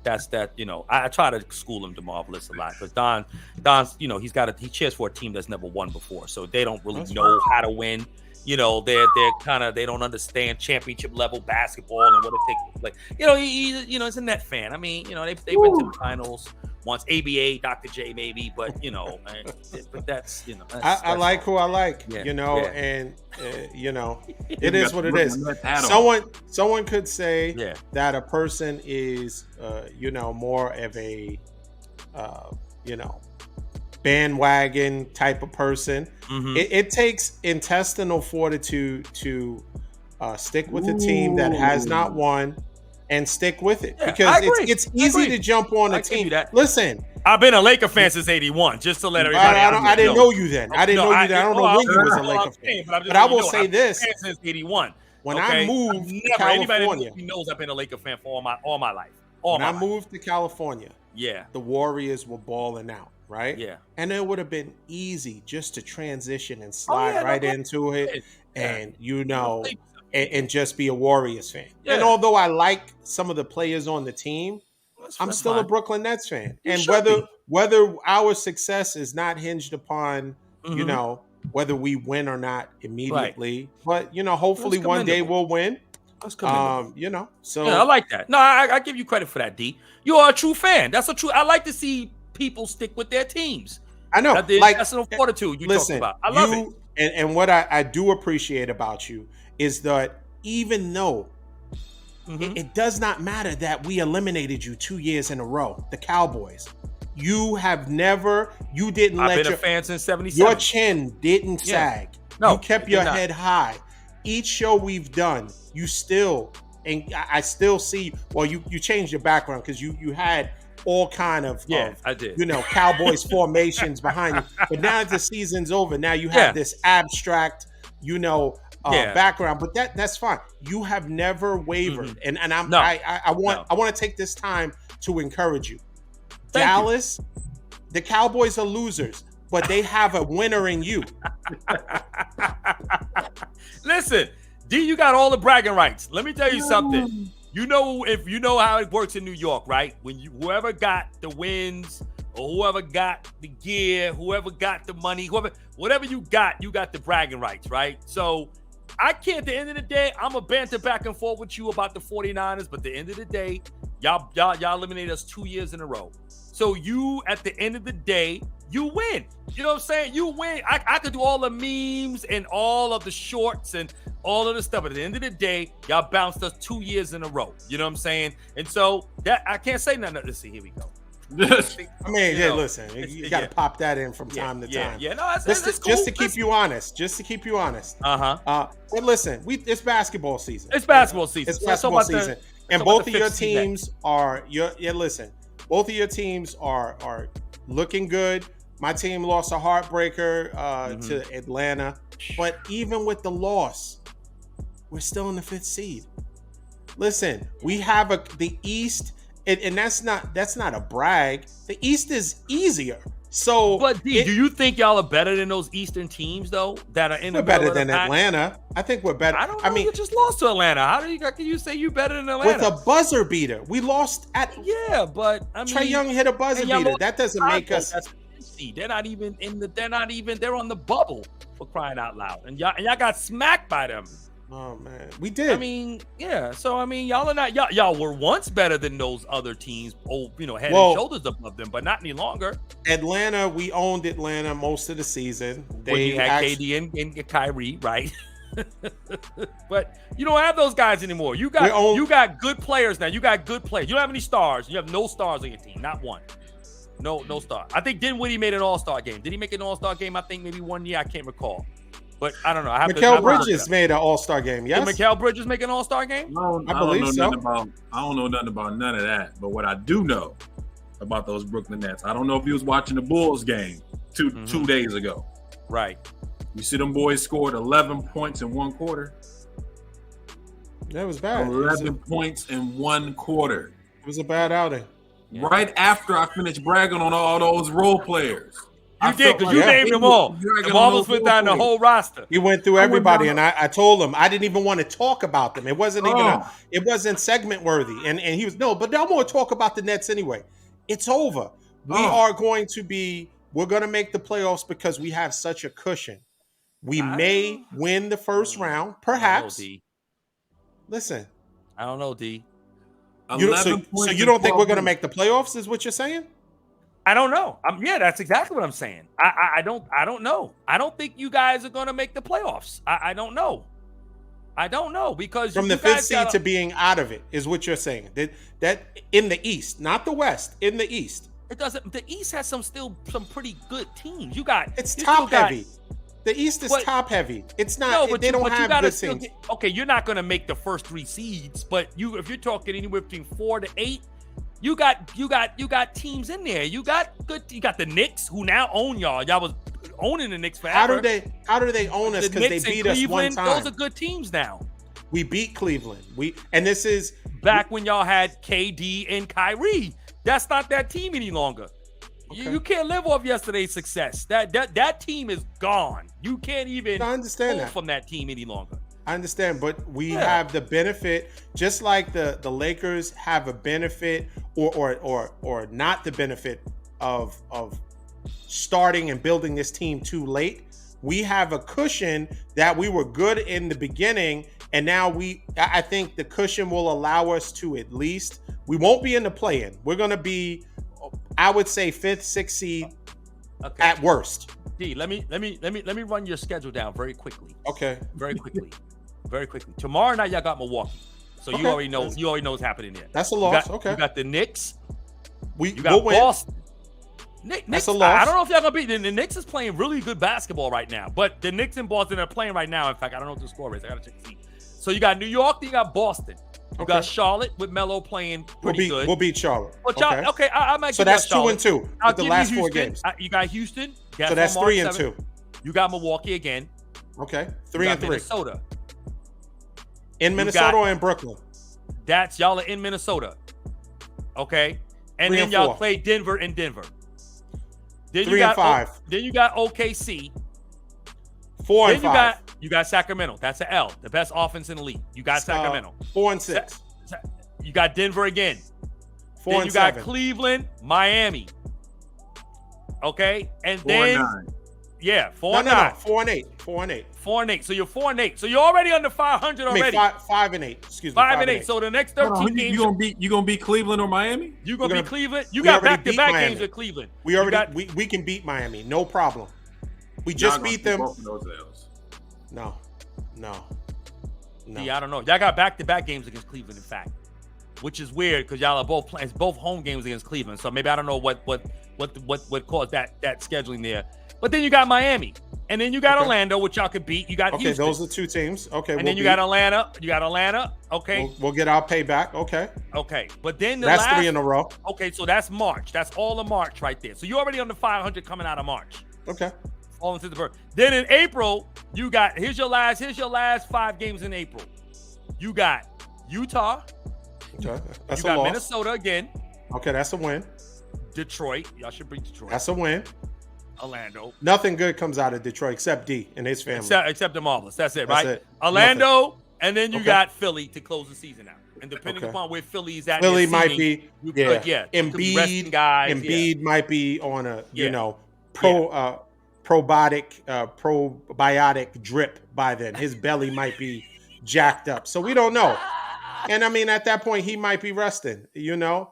[SPEAKER 1] That's that. I try to school him DeMarvelous a lot because Don's, he cheers for a team that's never won before, so they don't really know how to win. They're kind of, they don't understand championship level basketball and what it takes to play. He's a net fan. I mean, they've been to the finals once, ABA, Dr. J maybe, but but that's
[SPEAKER 2] I like who I like, and it is what it is. Someone could say that a person is more of a bandwagon type of person. It takes intestinal fortitude to stick with a team that has not won and stick with it, because it's easy to jump on a team. Listen,
[SPEAKER 1] I've been a Laker fan since '81, just to let everybody.
[SPEAKER 2] I didn't know you then. I didn't know you then. I don't know when you was a Laker fan. But I will say this:
[SPEAKER 1] since '81,
[SPEAKER 2] when I moved to California,
[SPEAKER 1] he knows I've been a Laker fan for all my life.
[SPEAKER 2] When I moved to California, the Warriors were balling out. Right?
[SPEAKER 1] Yeah.
[SPEAKER 2] And it would have been easy just to transition and slide into it and, and just be a Warriors fan. Yeah. And although I like some of the players on the team, I'm still a Brooklyn Nets fan. And whether our success is not hinged upon, whether we win or not immediately, but, hopefully one day we'll win. So
[SPEAKER 1] I like that. No, I give you credit for that, D. You are a true fan. That's a true. I like to see people stick with their teams.
[SPEAKER 2] I know,
[SPEAKER 1] that's an fortitude you talk about. I love it.
[SPEAKER 2] And what I do appreciate about you is that even though it does not matter that we eliminated you 2 years in a row, the Cowboys, you didn't
[SPEAKER 1] I've
[SPEAKER 2] let
[SPEAKER 1] been a fan since '77.
[SPEAKER 2] Your chin didn't sag. No, you kept your head high. Each show we've done, you still, and I still see. Well, you changed your background because you had all kind of
[SPEAKER 1] I did.
[SPEAKER 2] Cowboys formations behind you. But now that the season's over, now you have this abstract, background. But that's fine. You have never wavered, and I want to take this time to encourage you. Dallas, the Cowboys are losers, but they have a winner in you.
[SPEAKER 1] Listen, D, you got all the bragging rights. Let me tell you something. If you know how it works in New York, right? When whoever got the wins or whoever got the gear, whoever got the money, whatever you got the bragging rights, right? So I can't, at the end of the day, I'm a banter back and forth with you about the 49ers, but at the end of the day, y'all eliminated us 2 years in a row. So you, at the end of the day, you win. You know what I'm saying? You win. I could do all the memes and all of the shorts and all of the stuff. But at the end of the day, y'all bounced us 2 years in a row. You know what I'm saying? And so that I can't say nothing. Let's see. Here we go.
[SPEAKER 2] I mean, listen, you got to pop that in from time to time.
[SPEAKER 1] Yeah, no,
[SPEAKER 2] that's cool. Just to keep you honest. But listen, it's basketball season.
[SPEAKER 1] It's basketball season.
[SPEAKER 2] And both of your teams both of your teams are looking good. My team lost a heartbreaker to Atlanta, but even with the loss, we're still in the 5th seed. Listen, we have the East, and that's not a brag. The East is easier. So,
[SPEAKER 1] but do you think y'all are better than those Eastern teams though that are in the
[SPEAKER 2] better than Atlanta? I think we're better.
[SPEAKER 1] I don't know. You just lost to Atlanta. How can you say you better than Atlanta?
[SPEAKER 2] With a buzzer beater, we lost at.
[SPEAKER 1] Yeah, but I mean,
[SPEAKER 2] Trae Young hit a buzzer beater. That doesn't make us.
[SPEAKER 1] They're not even they're on the bubble, for crying out loud. And y'all got smacked by them.
[SPEAKER 2] Oh man, we did.
[SPEAKER 1] I mean, yeah. So I mean, y'all are not y'all were once better than those other teams. Head and shoulders above them, but not any longer.
[SPEAKER 2] Atlanta, we owned Atlanta most of the season.
[SPEAKER 1] When you had KD and Kyrie, right? But you don't have those guys anymore. You got good players now. You got good players. You don't have any stars. You have no stars on your team. Not one. No star. I think Dinwiddie made an all-star game. Did he make an all-star game? I think maybe 1 year. I can't recall. But I don't know.
[SPEAKER 2] Mikal Bridges made an all-star game, yes?
[SPEAKER 1] Did Mikal Bridges make an all-star game?
[SPEAKER 2] I believe so.
[SPEAKER 3] I don't know nothing about none of that. But what I do know about those Brooklyn Nets, I don't know if you was watching the Bulls game 2 days ago.
[SPEAKER 1] Right.
[SPEAKER 3] You see them boys scored 11 points in one quarter?
[SPEAKER 2] That was bad.
[SPEAKER 3] 11 points in one quarter.
[SPEAKER 2] It was a bad outing.
[SPEAKER 3] right after I finished bragging on all those role players.
[SPEAKER 1] You did, because you named them all. The Marvels went down the whole roster.
[SPEAKER 2] You went through everybody, and I told him I didn't even want to talk about them. It wasn't it wasn't segment worthy. And he was, no, but I'm going to talk about the Nets anyway. It's over. We're going to make the playoffs because we have such a cushion. We may win the first round, perhaps. Listen.
[SPEAKER 1] I don't know, D.
[SPEAKER 2] So you don't think we're going to make the playoffs, is what you're saying?
[SPEAKER 1] I don't know. Yeah, that's exactly what I'm saying. I don't know. I don't think you guys are going to make the playoffs. I don't know. I don't know, because
[SPEAKER 2] from the fifth seed to being out of it is what you're saying. That in the East, not the West, in the East.
[SPEAKER 1] It doesn't. The East has some pretty good teams. It's
[SPEAKER 2] top heavy. The East is top heavy. It's not. No, but they don't have good teams.
[SPEAKER 1] Okay, you're not going to make the first 3 seeds, but if you're talking anywhere between 4 to 8. You got teams in there. You got the Knicks, who now own y'all. Y'all was owning the Knicks forever.
[SPEAKER 2] How do they own us? Because they beat us one time.
[SPEAKER 1] Those are good teams now.
[SPEAKER 2] We beat Cleveland. And this is
[SPEAKER 1] back when y'all had KD and Kyrie. That's not that team any longer. Okay. You can't live off yesterday's success. That team is gone. You can't even pull from that team any longer.
[SPEAKER 2] I understand, but we have the benefit, just like the Lakers have a benefit or not the benefit of starting and building this team too late. We have a cushion that we were good in the beginning, and now I think the cushion will allow us to at least, we won't be in the play-in. We're going to be, I would say, 5th, 6th seed at worst.
[SPEAKER 1] D, let me run your schedule down very quickly.
[SPEAKER 2] Okay.
[SPEAKER 1] Very quickly. Tomorrow night y'all got Milwaukee, so you already know what's happening there.
[SPEAKER 2] That's a loss.
[SPEAKER 1] You got the Knicks.
[SPEAKER 2] You got
[SPEAKER 1] Boston. Knicks.
[SPEAKER 2] That's a loss.
[SPEAKER 1] I don't know if y'all gonna beat. The Knicks is playing really good basketball right now, but the Knicks and Boston are playing right now. In fact, I don't know what the score is. I gotta check the seat. So you got New York, then you got Boston. You got Charlotte with Melo playing pretty good.
[SPEAKER 2] We'll beat Charlotte.
[SPEAKER 1] I might.
[SPEAKER 2] So that's 2-2 with the last 4 games.
[SPEAKER 1] You got Houston.
[SPEAKER 2] So that's 3-2.
[SPEAKER 1] You got Milwaukee again.
[SPEAKER 2] Okay, 3-3.
[SPEAKER 1] Minnesota.
[SPEAKER 2] In Minnesota or in Brooklyn?
[SPEAKER 1] That's y'all are in Minnesota. Okay. And then y'all play Denver and Denver. Then
[SPEAKER 2] 3-5.
[SPEAKER 1] Then you got OKC.
[SPEAKER 2] 4-5.
[SPEAKER 1] You got Sacramento. That's an L. The best offense in the league. You got Sacramento.
[SPEAKER 2] 4-6.
[SPEAKER 1] You got Denver again.
[SPEAKER 2] 4-7.
[SPEAKER 1] Then you got Cleveland, Miami. Okay. And then
[SPEAKER 3] 4-9.
[SPEAKER 1] Yeah, 4-9.
[SPEAKER 2] No. 4-8. 4-8.
[SPEAKER 1] 4-8. So you're 4-8. So you're already under 500 already.
[SPEAKER 2] 5-8. Excuse me.
[SPEAKER 1] 5-8. So the next 13 games,
[SPEAKER 3] you gonna beat Cleveland or Miami?
[SPEAKER 1] You gonna beat Cleveland? You got back-to-back games with Cleveland.
[SPEAKER 2] We can beat Miami. No problem. We just beat them. No.
[SPEAKER 1] Yeah, I don't know. Y'all got back-to-back games against Cleveland, in fact, which is weird because y'all are both playing both home games against Cleveland. So maybe I don't know what caused that scheduling there. But then you got Miami, and then you got Orlando, which y'all could beat. You got Houston.
[SPEAKER 2] Those are 2 teams. Okay,
[SPEAKER 1] and then you got Atlanta. Okay,
[SPEAKER 2] we'll get our payback. Okay,
[SPEAKER 1] but then
[SPEAKER 2] that's 3 in a row.
[SPEAKER 1] Okay, so that's March. That's all of March right there. So you're already under 500 coming out of March.
[SPEAKER 2] Okay.
[SPEAKER 1] All into the bird. Then in April, you got here's your last 5 games in April. You got Utah.
[SPEAKER 2] Okay, that's
[SPEAKER 1] you got Minnesota again.
[SPEAKER 2] Okay, that's a win.
[SPEAKER 1] Detroit. Y'all should beat Detroit.
[SPEAKER 2] That's a win.
[SPEAKER 1] Orlando.
[SPEAKER 2] Nothing good comes out of Detroit except D and his family.
[SPEAKER 1] Except DeMarvelous. That's it, right? That's it. Orlando, nothing. And then you got Philly to close the season out. And depending upon where Philly's at,
[SPEAKER 2] Philly might be,
[SPEAKER 1] Embiid
[SPEAKER 2] might be on a probiotic drip by then. His belly might be jacked up, so we don't know. And I mean, at that point, he might be resting.
[SPEAKER 1] Yeah.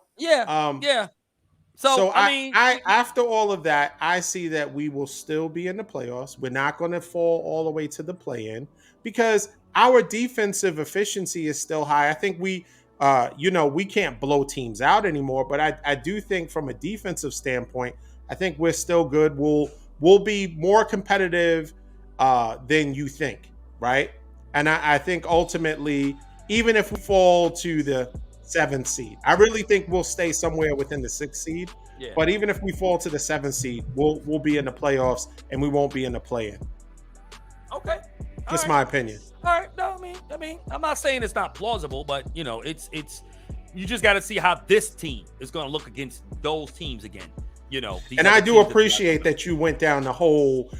[SPEAKER 2] So I after all of that, I see that we will still be in the playoffs. We're not going to fall all the way to the play-in because our defensive efficiency is still high. I think we can't blow teams out anymore, but I do think from a defensive standpoint, I think we're still good. We'll be more competitive than you think, right? And I think ultimately, even if we fall to the 7th seed, I really think we'll stay somewhere within the 6th seed. Yeah. But even if we fall to the 7th seed, we'll be in the playoffs and we won't be in the play-in.
[SPEAKER 1] Okay,
[SPEAKER 2] that's my opinion.
[SPEAKER 1] All right, no, I mean, I'm not saying it's not plausible, but it's you just got to see how this team is going to look against those teams again. You know,
[SPEAKER 2] and I do appreciate that you went down the whole,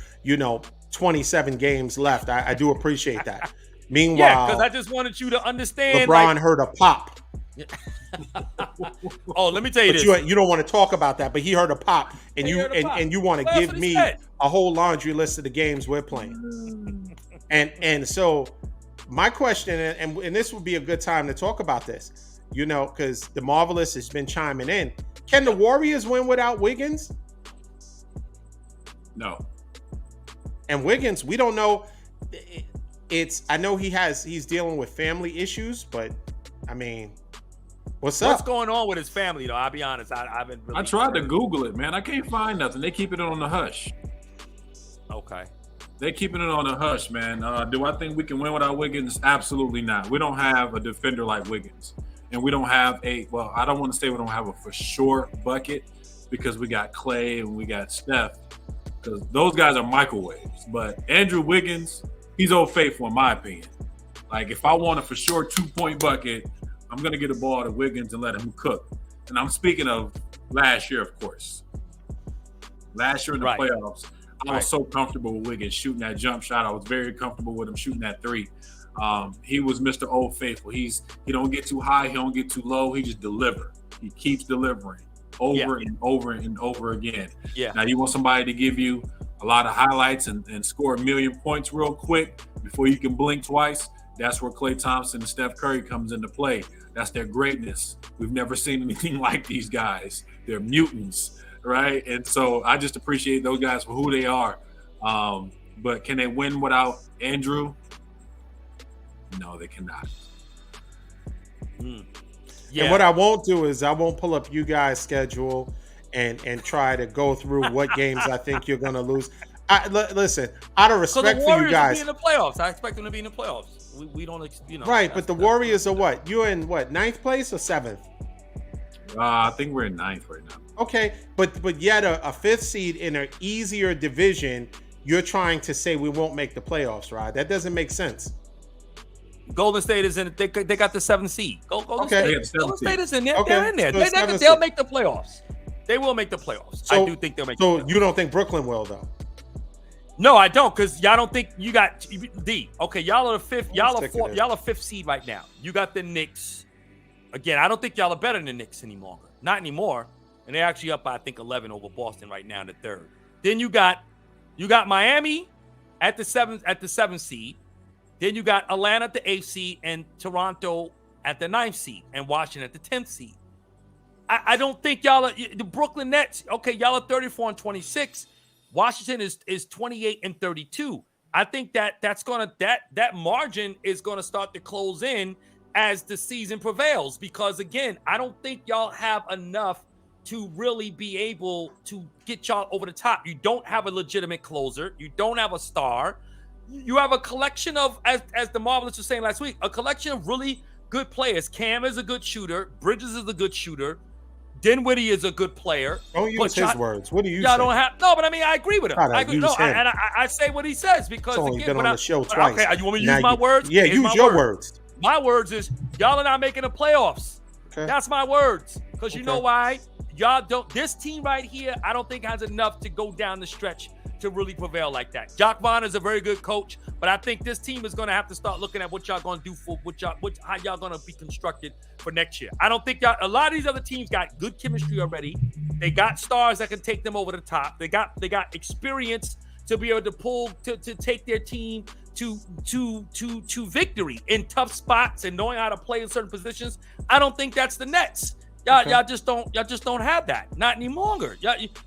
[SPEAKER 2] 27 games left. I do appreciate that. Meanwhile,
[SPEAKER 1] yeah, because I just wanted you to understand.
[SPEAKER 2] LeBron heard a pop.
[SPEAKER 1] Oh, let me tell you
[SPEAKER 2] but
[SPEAKER 1] this.
[SPEAKER 2] You don't want to talk about that, but he heard a pop, and you want to give me a whole laundry list of the games we're playing. And so my question, and this would be a good time to talk about this, because DeMarvelous has been chiming in. Can the Warriors win without Wiggins?
[SPEAKER 3] No.
[SPEAKER 2] And Wiggins, we don't know. I know he's dealing with family issues, but I mean, what's up?
[SPEAKER 1] What's going on with his family, though? I'll be honest. I've been. Really
[SPEAKER 3] I tried to Google it, man. I can't find nothing. They keeping it on the hush.
[SPEAKER 1] Okay.
[SPEAKER 3] They keeping it on the hush, man. Do I think we can win without Wiggins? Absolutely not. We don't have a defender like Wiggins, and we don't have I don't want to say we don't have a for sure bucket because we got Clay and we got Steph, because those guys are microwaves. But Andrew Wiggins, he's Old Faithful in my opinion. Like, if I want a for sure 2-point bucket, I'm going to get a ball to Wiggins and let him cook. And I'm speaking of last year, of course. Last year in the playoffs, I was so comfortable with Wiggins shooting that jump shot. I was very comfortable with him shooting that three. He was Mr. Old Faithful. He don't get too high. He don't get too low. He just deliver. He keeps delivering over and over and over again. Yeah. Now, you want somebody to give you a lot of highlights and score 1,000,000 points real quick before you can blink twice. That's where Klay Thompson and Steph Curry comes into play. That's their greatness. We've never seen anything like these guys. They're mutants, right? And so I just appreciate those guys for who they are. But can they win without Andrew? No, they cannot.
[SPEAKER 2] Yeah. And what I won't do is I won't pull up you guys' schedule and try to go through what games I think you're going to lose. Listen, out of respect for you guys.
[SPEAKER 1] Be in the playoffs. I expect them to be in the playoffs. We don't,
[SPEAKER 2] Right, but the Warriors are what? You're in what? 9th place or 7th?
[SPEAKER 3] I think we're in 9th right now.
[SPEAKER 2] Okay, but yet a 5th seed in an easier division, you're trying to say we won't make the playoffs, right? That doesn't make sense.
[SPEAKER 1] Golden State is in. They got the 7th seed. Golden State is in there.
[SPEAKER 2] Okay.
[SPEAKER 1] They're in there.
[SPEAKER 2] So
[SPEAKER 1] they'll make the playoffs. They will make the playoffs. I do think they'll make.
[SPEAKER 2] So you don't think Brooklyn will, though?
[SPEAKER 1] No, I don't, because y'all don't think you got D. Okay, y'all are the 5th. Y'all are 4th. Y'all are 5th seed right now. You got the Knicks. Again, I don't think y'all are better than the Knicks any longer. Not anymore. And they're actually up by, I think, 11 over Boston right now in the 3rd. Then you got Miami at the 7th seed. Then you got Atlanta at the 8th seed and Toronto at the 9th seed and Washington at the 10th seed. I don't think y'all are the Brooklyn Nets. Okay, y'all are 34-26. Washington is 28-32. I think that margin is gonna start to close in as the season prevails, because again, I don't think y'all have enough to really be able to get y'all over the top. You don't have a legitimate closer. You don't have a star. You have a collection of, as DeMarvelous was saying last week, a collection of really good players. Cam is a good shooter. Bridges is a good shooter. Dinwiddie is a good player.
[SPEAKER 2] Don't use his words. What do you say?
[SPEAKER 1] Y'all don't have but I mean, I agree with him. I say what he says because
[SPEAKER 2] only been on the show twice.
[SPEAKER 1] Okay, you want me to use my words?
[SPEAKER 2] Yeah, use your words.
[SPEAKER 1] My words is y'all are not making the playoffs. Okay. That's my words. Because you know why? Y'all don't. This team right here, I don't think has enough to go down the stretch to really prevail like that. Jacques Vaughn is a very good coach, but I think this team is going to have to start looking at what y'all going to do for how y'all going to be constructed for next year. I don't think a lot of these other teams got good chemistry already. They got stars that can take them over the top. They got experience to be able to pull to take their team to victory in tough spots and knowing how to play in certain positions. I don't think that's the Nets. Y'all just don't have that. Not any longer.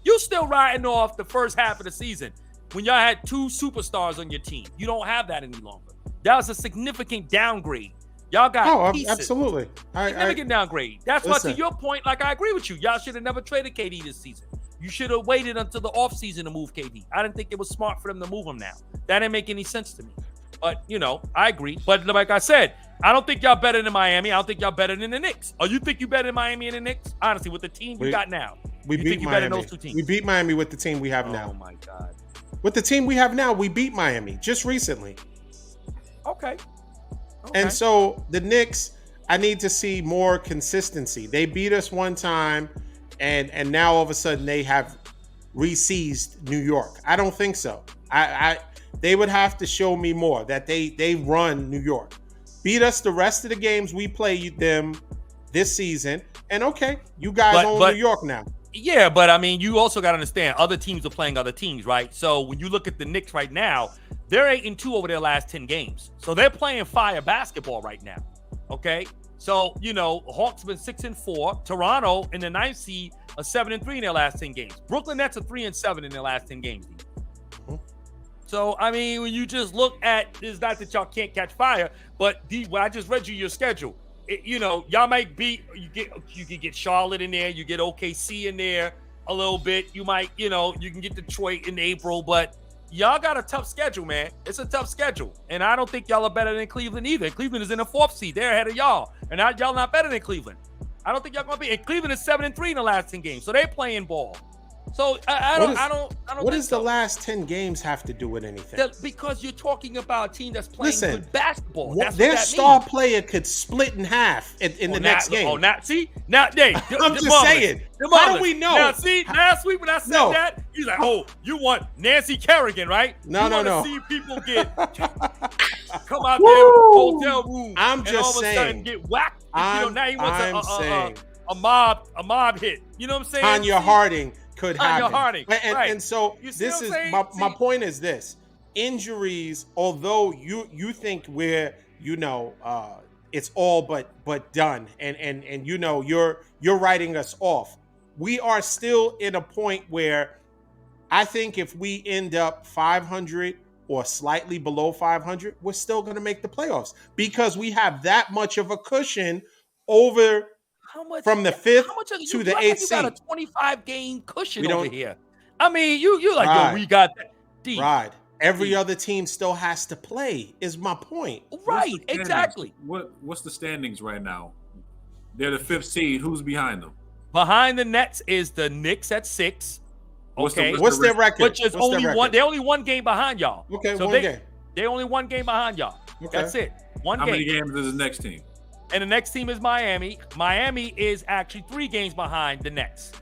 [SPEAKER 1] You still riding off the first half of the season when y'all had 2 superstars on your team. You don't have that any longer. That was a significant downgrade. Y'all got pieces.
[SPEAKER 2] Absolutely.
[SPEAKER 1] Significant downgrade. That's why, to your point, like I agree with you. Y'all should have never traded KD this season. You should have waited until the offseason to move KD. I didn't think it was smart for them to move him now. That didn't make any sense to me. But, I agree. But like I said, I don't think y'all better than Miami. I don't think y'all better than the Knicks. Oh, you think you better than Miami and the Knicks? Honestly, with the team you got now.
[SPEAKER 2] We beat Miami. Better than those 2 teams? We beat Miami with the team we have now.
[SPEAKER 1] Oh, my God.
[SPEAKER 2] With the team we have now, we beat Miami just recently.
[SPEAKER 1] Okay.
[SPEAKER 2] And so the Knicks, I need to see more consistency. They beat us one time, and now all of a sudden they have re-seized New York. I don't think so. They would have to show me more that they run New York. Beat us the rest of the games we play them this season, and okay, you guys own New York now.
[SPEAKER 1] Yeah, but I mean, you also got to understand other teams are playing other teams, right? So when you look at the Knicks right now, they're 8-2 over their last 10 games. So they're playing fire basketball right now. Okay, so Hawks been 6-4. Toronto in the 9th seed are 7-3 in their last 10 games. Brooklyn Nets are 3-7 in their last 10 games. Mm-hmm. So I mean, when you just look at, it's not that y'all can't catch fire, but when I just read you your schedule, y'all might beat. You can get Charlotte in there. You get OKC in there a little bit. You might, you can get Detroit in April, but y'all got a tough schedule, man. It's a tough schedule. And I don't think y'all are better than Cleveland either. Cleveland is in the 4th seed. They're ahead of y'all. And y'all not better than Cleveland. I don't think y'all going to be. And Cleveland is 7-3 in the last 10 games. So they're playing ball. So I don't
[SPEAKER 2] What does the last 10 games have to do with anything?
[SPEAKER 1] Because you're talking about a team that's playing good basketball.
[SPEAKER 2] Their star player could split in half in the next game.
[SPEAKER 1] I'm just
[SPEAKER 2] saying. How do we know?
[SPEAKER 1] Now, see, last week when I said that, he's like, "Oh, you want Nancy Kerrigan, right?
[SPEAKER 2] No.
[SPEAKER 1] See people get come out there hotel room.
[SPEAKER 2] I'm
[SPEAKER 1] and
[SPEAKER 2] just
[SPEAKER 1] all of a
[SPEAKER 2] saying.
[SPEAKER 1] sudden get whacked. Now he wants a mob hit. You know what I'm saying?
[SPEAKER 2] Tanya Harding could happen.
[SPEAKER 1] Tanya Harding, right.
[SPEAKER 2] And so this is my point is this: injuries. Although you think we're it's all but done, and you're writing us off. We are still in a point where I think if we end up 500 or slightly below 500, we're still going to make the playoffs because we have that much of a cushion over from the 5th to the 8th seed.
[SPEAKER 1] You got a 25 game cushion over here. I mean, you like, yo, we got that deep.
[SPEAKER 2] Right. Every other team still has to play, is my point.
[SPEAKER 1] Right, exactly.
[SPEAKER 3] What's the standings right now? They're the 5th seed. Who's behind them?
[SPEAKER 1] Behind the Nets is the Knicks at 6. Okay.
[SPEAKER 2] What's their record?
[SPEAKER 1] Which is only one. They're only one game behind y'all.
[SPEAKER 2] Okay, so one game.
[SPEAKER 1] They're only one game behind y'all. Okay. That's it. One game.
[SPEAKER 3] How many games is the next team?
[SPEAKER 1] And the next team is Miami. Miami is actually 3 games behind the Nets.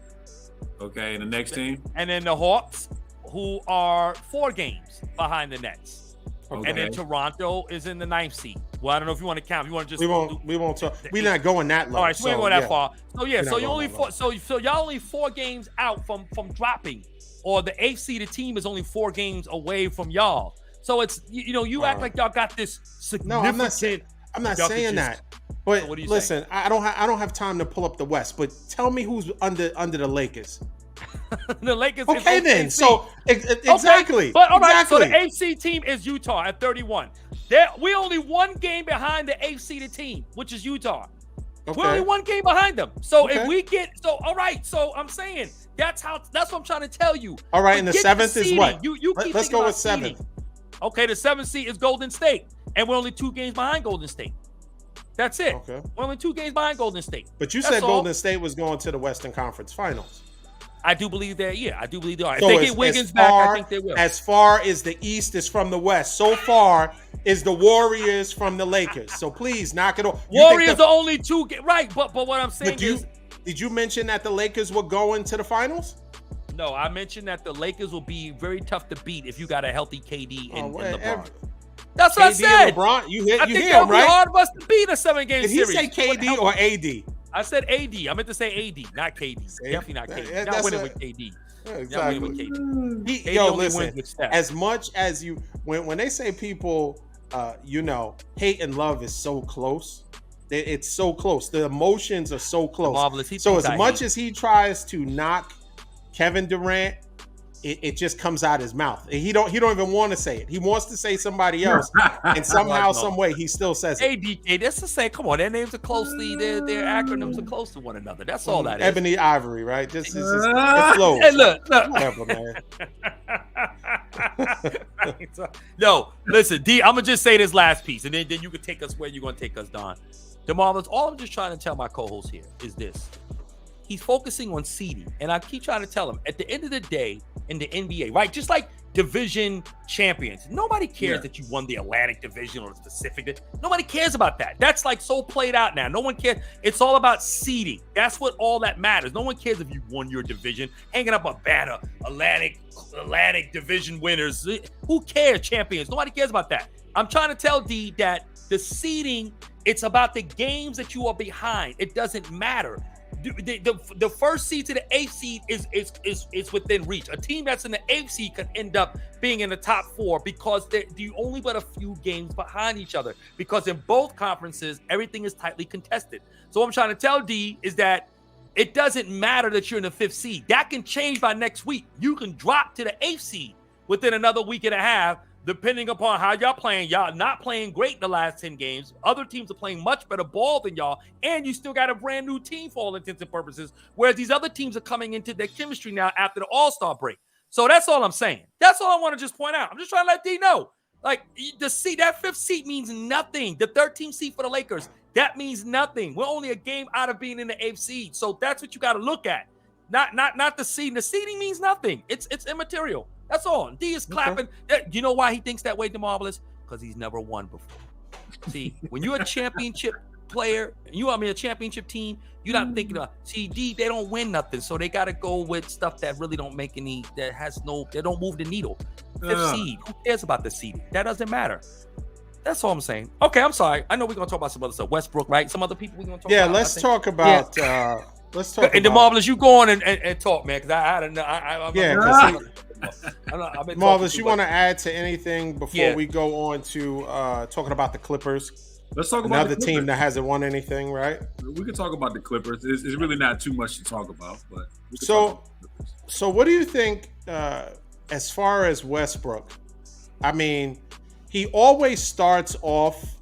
[SPEAKER 3] Okay, and the next team?
[SPEAKER 1] And then the Hawks, who are 4 games behind the Nets. Okay. And then Toronto is in the 9th seed. Well, I don't know if you want to count. If you want to just
[SPEAKER 2] we won't talk. We're not going that low.
[SPEAKER 1] All right, so we ain't going that far. So so you only so y'all only 4 games out from dropping, or the 8th seeded team is only 4 games away from y'all. So it's you act like y'all got this significant.
[SPEAKER 2] No, I'm not saying that. But so listen, saying? I don't have time to pull up the West. But tell me who's under the Lakers.
[SPEAKER 1] The Lakers.
[SPEAKER 2] Okay, then. So exactly.
[SPEAKER 1] Okay. But all right. So the 8th seed team is Utah at 31. We're only 1 game behind the 8th seeded team, which is Utah. Okay. We're only 1 game behind them. So if we get all right. So I'm saying that's what I'm trying to tell you.
[SPEAKER 2] All right, and the 7th is what?
[SPEAKER 1] Let's
[SPEAKER 2] go with 7th.
[SPEAKER 1] Okay, the 7th seed is Golden State, and we're only 2 games behind Golden State. That's it.
[SPEAKER 2] Okay.
[SPEAKER 1] We're only 2 games behind Golden State.
[SPEAKER 2] But you said Golden State was going to the Western Conference Finals.
[SPEAKER 1] I do believe that. Yeah, I do believe they are.
[SPEAKER 2] So
[SPEAKER 1] if they get Wiggins back, I think they will.
[SPEAKER 2] As far as the East is from the West, so far is the Warriors from the Lakers. So please knock it off.
[SPEAKER 1] Warriors are only 2 right? But what I'm saying is,
[SPEAKER 2] did you mention that the Lakers were going to the finals?
[SPEAKER 1] No, I mentioned that the Lakers will be very tough to beat if you got a healthy KD and LeBron. That's what I said.
[SPEAKER 2] LeBron, you hear him, right?
[SPEAKER 1] It'll be hard for us to beat a 7-game series.
[SPEAKER 2] Did he say KD or AD?
[SPEAKER 1] I said AD. I meant to say AD, not KD. Definitely not KD. Not winning with KD.
[SPEAKER 2] Exactly.
[SPEAKER 1] Not winning with KD.
[SPEAKER 2] Yo, listen. As much as you, when they say people, hate and love is so close. It's so close. The emotions are so close. So as much as he tries to knock Kevin Durant, it just comes out his mouth. He don't even want to say it. He wants to say somebody else, and somehow, some way, he still says it.
[SPEAKER 1] ADK, that's the same. Come on, their names are closely. Their acronyms are close to one another. That's all that is.
[SPEAKER 2] Ebony Ivory, right? Just it flows.
[SPEAKER 1] Hey, look.
[SPEAKER 2] Whatever, man.
[SPEAKER 1] No, listen, D. I'm gonna just say this last piece, and then you can take us where you're gonna take us, Don. DeMarvelous, all I'm just trying to tell my co-host here is this. He's focusing on seeding, and I keep trying to tell him at the end of the day in the NBA, right? Just like division champions. Nobody cares that you won the Atlantic Division or the Pacific. Nobody cares about that. That's like so played out now. No one cares. It's all about seeding. That's what all that matters. No one cares if you won your division. Hanging up a banner, Atlantic Division winners. Who cares? Champions. Nobody cares about that. I'm trying to tell D that the seeding, it's about the games that you are behind. It doesn't matter. The first seed to the 8th seed is within reach. A team that's in the 8th seed could end up being in the top 4 because they're only but a few games behind each other. Because in both conferences, everything is tightly contested. So what I'm trying to tell D is that it doesn't matter that you're in the 5th seed. That can change by next week. You can drop to the 8th seed within another week and a half, depending upon how y'all playing. Y'all not playing great in the last 10 games. Other teams are playing much better ball than y'all, and you still got a brand new team for all intents and purposes, whereas these other teams are coming into their chemistry now after the All-Star break. So that's all I'm saying. That's all I want to just point out. I'm just trying to let D know. Like, that 5th seed means nothing. The 13th seed for the Lakers, that means nothing. We're only a game out of being in the 8th seed. So that's what you got to look at. Not the seeding. The seeding means nothing. It's immaterial. That's all. D is clapping. Okay. You know why he thinks that way, DeMarvelous? Because he's never won before. See, when you're a championship player, a championship team, you're not thinking about, D, they don't win nothing. So they got to go with stuff that really don't make any, they don't move the needle. 5th seed. Who cares about the seeding? That doesn't matter. That's all I'm saying. Okay, I'm sorry. I know we're going to talk about some other stuff. Westbrook, right? Some other people we're going to talk about.
[SPEAKER 2] Yeah, let's talk about, let's talk
[SPEAKER 1] and
[SPEAKER 2] about.
[SPEAKER 1] DeMarvelous, you go on and talk, man, because
[SPEAKER 2] Marvelous, you want to add to anything before we go on to talking about the Clippers?
[SPEAKER 3] Let's talk about
[SPEAKER 2] another team that hasn't won anything, right?
[SPEAKER 3] We can talk about the Clippers. It's really not too much to talk about, but
[SPEAKER 2] so what do you think as far as Westbrook? I mean, he always starts off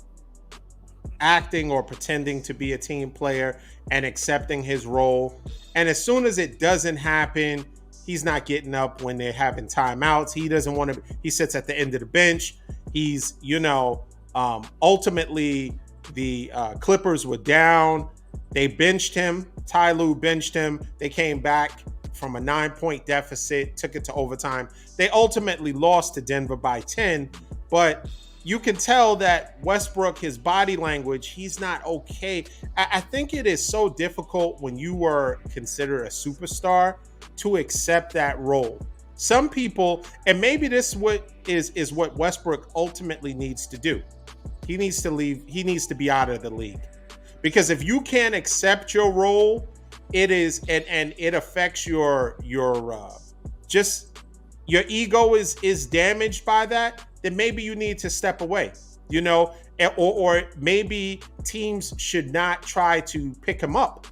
[SPEAKER 2] acting or pretending to be a team player and accepting his role, and as soon as it doesn't happen, he's not getting up when they're having timeouts. He doesn't want to. He sits at the end of the bench. He's, ultimately the Clippers were down. They benched him. Ty Lue benched him. They came back from a 9-point deficit, took it to overtime. They ultimately lost to Denver by 10. But you can tell that Westbrook, his body language, he's not okay. I think it is so difficult when you were considered a superstar to accept that role. Some people, and maybe this is what Westbrook ultimately needs to do. He needs to leave. He needs to be out of the league, because if you can't accept your role, it is and it affects your ego is damaged by that. Then maybe you need to step away. Or maybe teams should not try to pick him up.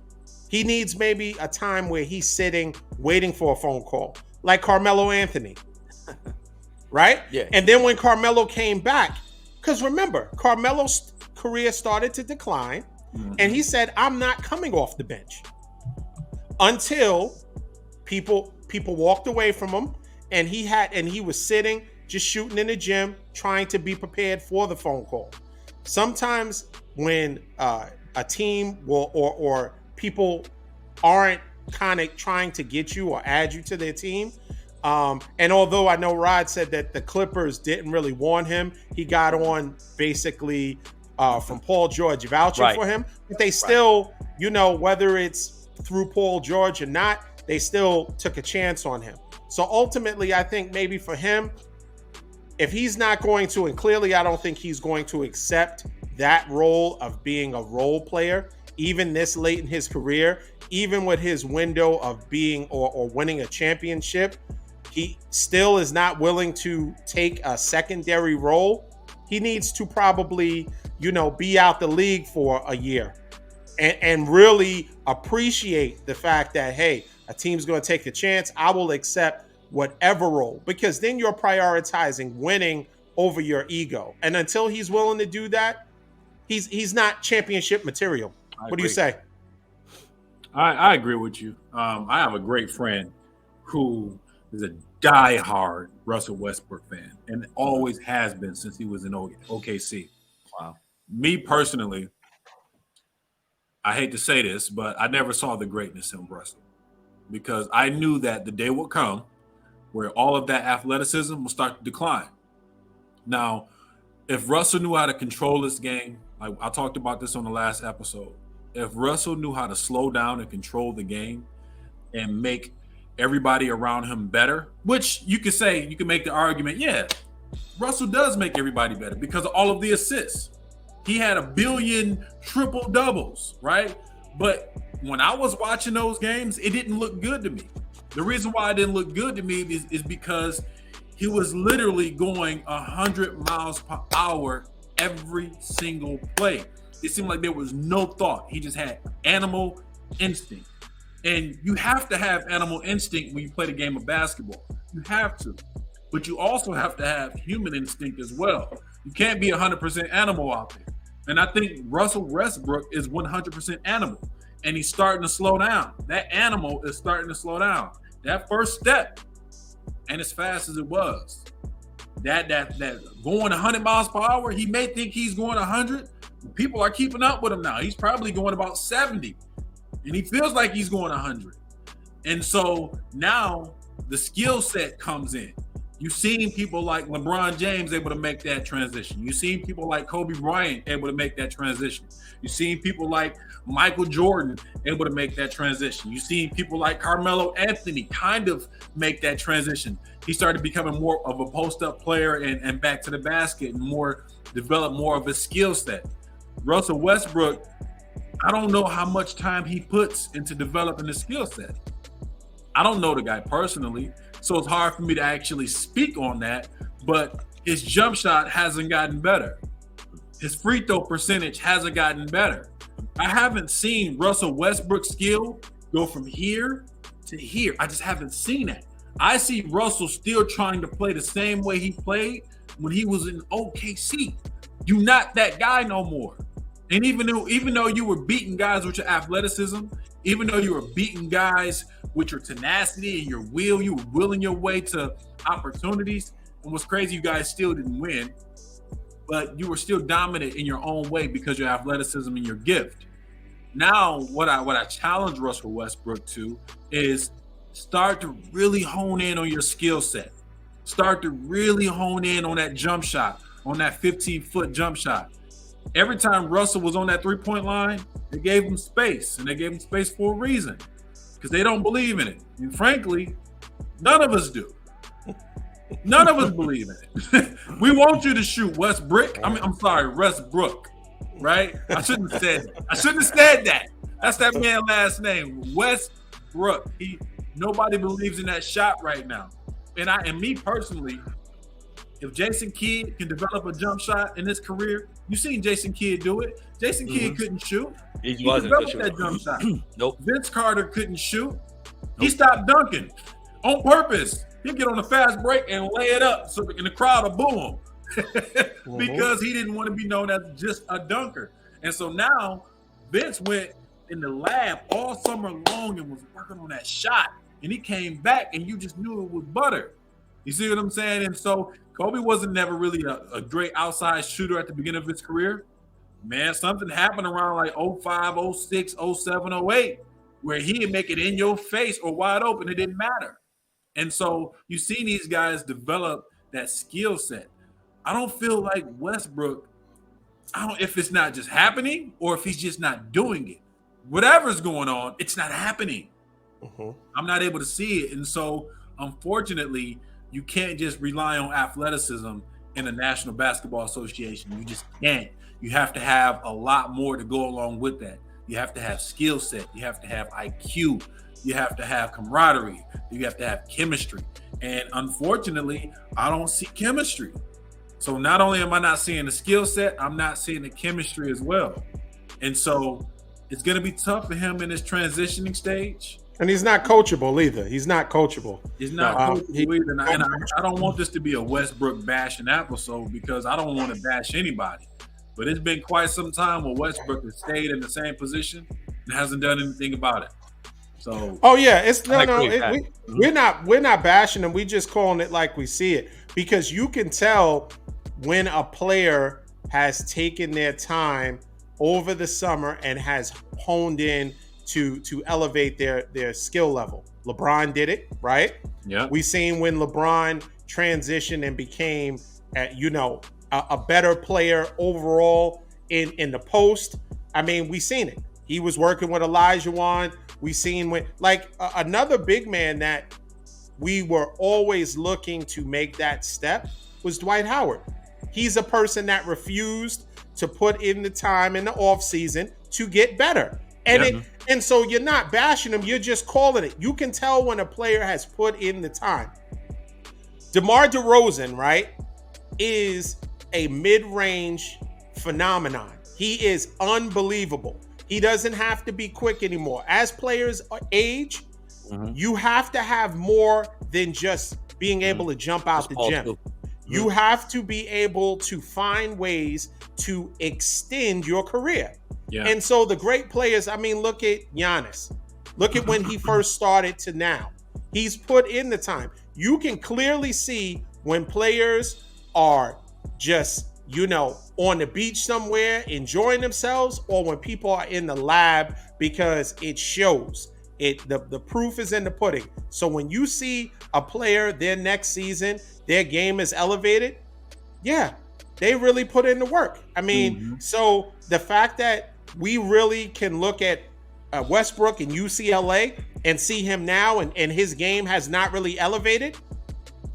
[SPEAKER 2] He needs maybe a time where he's sitting, waiting for a phone call, like Carmelo Anthony, right?
[SPEAKER 1] Yeah.
[SPEAKER 2] And then when Carmelo came back, because remember, Carmelo's career started to decline, and he said, "I'm not coming off the bench," until people walked away from him, and he was sitting, just shooting in the gym, trying to be prepared for the phone call. Sometimes when a team or people aren't kind of trying to get you or add you to their team. And although I know Rod said that the Clippers didn't really want him, he got on basically from Paul George vouching for him. But they still, whether it's through Paul George or not, they still took a chance on him. So ultimately, I think maybe for him, if he's not going to, and clearly I don't think he's going to accept that role of being a role player, even this late in his career, even with his window of being or winning a championship, he still is not willing to take a secondary role. He needs to probably, be out the league for a year and really appreciate the fact that, hey, a team's going to take a chance. I will accept whatever role, because then you're prioritizing winning over your ego. And until he's willing to do that, he's not championship material. What do you say?
[SPEAKER 3] I agree with you. I have a great friend who is a diehard Russell Westbrook fan and always has been since he was in OKC.
[SPEAKER 1] Wow.
[SPEAKER 3] Me personally, I hate to say this, but I never saw the greatness in Russell, because I knew that the day would come where all of that athleticism will start to decline. Now, if Russell knew how to control this game, like I talked about this on the last episode, if Russell knew how to slow down and control the game and make everybody around him better, which you could say, you can make the argument, yeah, Russell does make everybody better because of all of the assists. He had 1 billion triple doubles, right? But when I was watching those games, it didn't look good to me. The reason why it didn't look good to me is because he was literally going 100 miles per hour every single play. It seemed like there was no thought. He just had animal instinct. And you have to have animal instinct when you play the game of basketball. You have to. But you also have to have human instinct as well. You can't be 100% animal out there. And I think Russell Westbrook is 100% animal. And he's starting to slow down. That animal is starting to slow down. That first step, and as fast as it was, that going 100 miles per hour, he may think he's going 100. People are keeping up with him now. He's probably going about 70. And he feels like he's going 100. And so now the skill set comes in. You've seen people like LeBron James able to make that transition. You've seen people like Kobe Bryant able to make that transition. You've seen people like Michael Jordan able to make that transition. You've seen people like Carmelo Anthony kind of make that transition. He started becoming more of a post-up player and back to the basket and develop more of a skill set. Russell Westbrook, I don't know how much time he puts into developing the skill set. I don't know the guy personally, so it's hard for me to actually speak on that, but his jump shot hasn't gotten better. His free throw percentage hasn't gotten better. I haven't seen Russell Westbrook's skill go from here to here. I just haven't seen it. I see Russell still trying to play the same way he played when he was in OKC. You're not that guy no more. And even though you were beating guys with your athleticism, even though you were beating guys with your tenacity and your will, you were willing your way to opportunities. And what's crazy, you guys still didn't win, but you were still dominant in your own way because of your athleticism and your gift. Now, what I challenge Russell Westbrook to is start to really hone in on your skill set. Start to really hone in on that jump shot, on that 15-foot jump shot. Every time Russell was on that three-point line, they gave him space, and they gave him space for a reason, because they don't believe in it. And frankly, none of us do. None of us believe in it. We want you to shoot Westbrook, right? I shouldn't have said that. That's that man's last name, Westbrook. Nobody believes in that shot right now. And me personally, if Jason Kidd can develop a jump shot in his career, you've seen Jason Kidd do it. Jason Kidd couldn't shoot. He developed that jump shot.
[SPEAKER 1] Nope.
[SPEAKER 3] Vince Carter couldn't shoot. Nope. He stopped dunking on purpose. He'd get on a fast break and lay it up so in the crowd will boo him because he didn't want to be known as just a dunker. And so now Vince went in the lab all summer long and was working on that shot. And he came back and you just knew it was butter. You see what I'm saying? And so Kobe wasn't never really a great outside shooter at the beginning of his career. Man, something happened around like 05, 06, 07, 08, where he'd make it in your face or wide open. It didn't matter. And so you see these guys develop that skill set. I don't feel like Westbrook, if it's not just happening or if he's just not doing it. Whatever's going on, it's not happening. I'm not able to see it. And so, unfortunately, you can't just rely on athleticism in the National Basketball Association. You just can't. You have to have a lot more to go along with that. You have to have skill set. You have to have IQ. You have to have camaraderie. You have to have chemistry. And unfortunately, I don't see chemistry. So not only am I not seeing the skill set, I'm not seeing the chemistry as well. And so it's going to be tough for him in this transitioning stage.
[SPEAKER 2] And he's not coachable either. He's not coachable.
[SPEAKER 3] He's not coachable either. And I don't want this to be a Westbrook bashing episode because I don't want to bash anybody. But it's been quite some time where Westbrook has stayed in the same position and hasn't done anything about it. So
[SPEAKER 2] we're not bashing him. We just calling it like we see it, because you can tell when a player has taken their time over the summer and has honed in to elevate their skill level. LeBron did it, right?
[SPEAKER 3] Yeah.
[SPEAKER 2] We seen when LeBron transitioned and became, a better player overall in the post. I mean, we seen it. He was working with Olajuwon. We seen when another big man that we were always looking to make that step was Dwight Howard. He's a person that refused to put in the time in the offseason to get better. And so you're not bashing him, you're just calling it. You can tell when a player has put in the time. DeMar DeRozan, right, is a mid-range phenomenon. He is unbelievable. He doesn't have to be quick anymore. As players age, you have to have more than just being able to jump out the gym. You have to be able to find ways to extend your career. Yeah. And so the great players, I mean, look at Giannis. Look at when he first started to now. He's put in the time. You can clearly see when players are just, on the beach somewhere enjoying themselves, or when people are in the lab, because it shows. The proof is in the pudding. So when you see a player, their next season, their game is elevated, yeah, they really put in the work. I mean, so the fact that we really can look at Westbrook in UCLA and see him now and his game has not really elevated,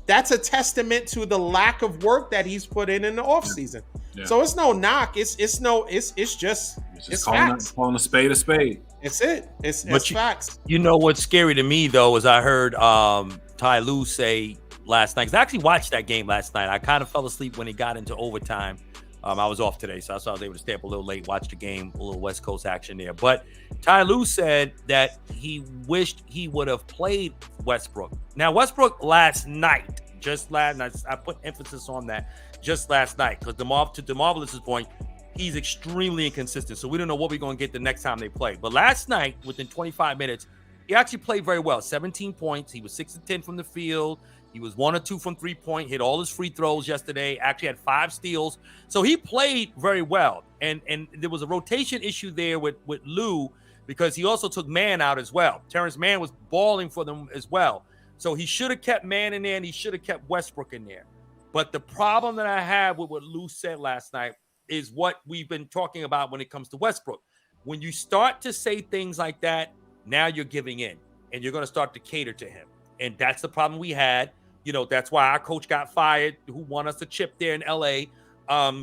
[SPEAKER 2] that's a testament to the lack of work that he's put in the offseason. Yeah. So it's no knock. It's just facts.
[SPEAKER 3] Calling a spade a spade.
[SPEAKER 2] It's it. It's facts.
[SPEAKER 1] You know what's scary to me though is I heard Ty Lue say last night, because I actually watched that game last night. I kind of fell asleep when it got into overtime. I was off today, so I was able to stay up a little late, watch the game, a little West Coast action there. But Ty Lue said that he wished he would have played Westbrook. Now, Westbrook just last night, I put emphasis on that, just last night, because to DeMarvelous' point, he's extremely inconsistent. So we don't know what we're going to get the next time they play. But last night, within 25 minutes, he actually played very well. 17 points. He was 6 of 10 from the field. He was 1 or 2 from 3-point, hit all his free throws yesterday, actually had 5 steals. So he played very well. And there was a rotation issue there with Lou, because he also took Mann out as well. Terrence Mann was balling for them as well. So he should have kept Mann in there, and he should have kept Westbrook in there. But the problem that I have with what Lou said last night is what we've been talking about when it comes to Westbrook. When you start to say things like that, now you're giving in, and you're going to start to cater to him. And that's the problem we had. That's why our coach got fired, who want us to chip there in LA,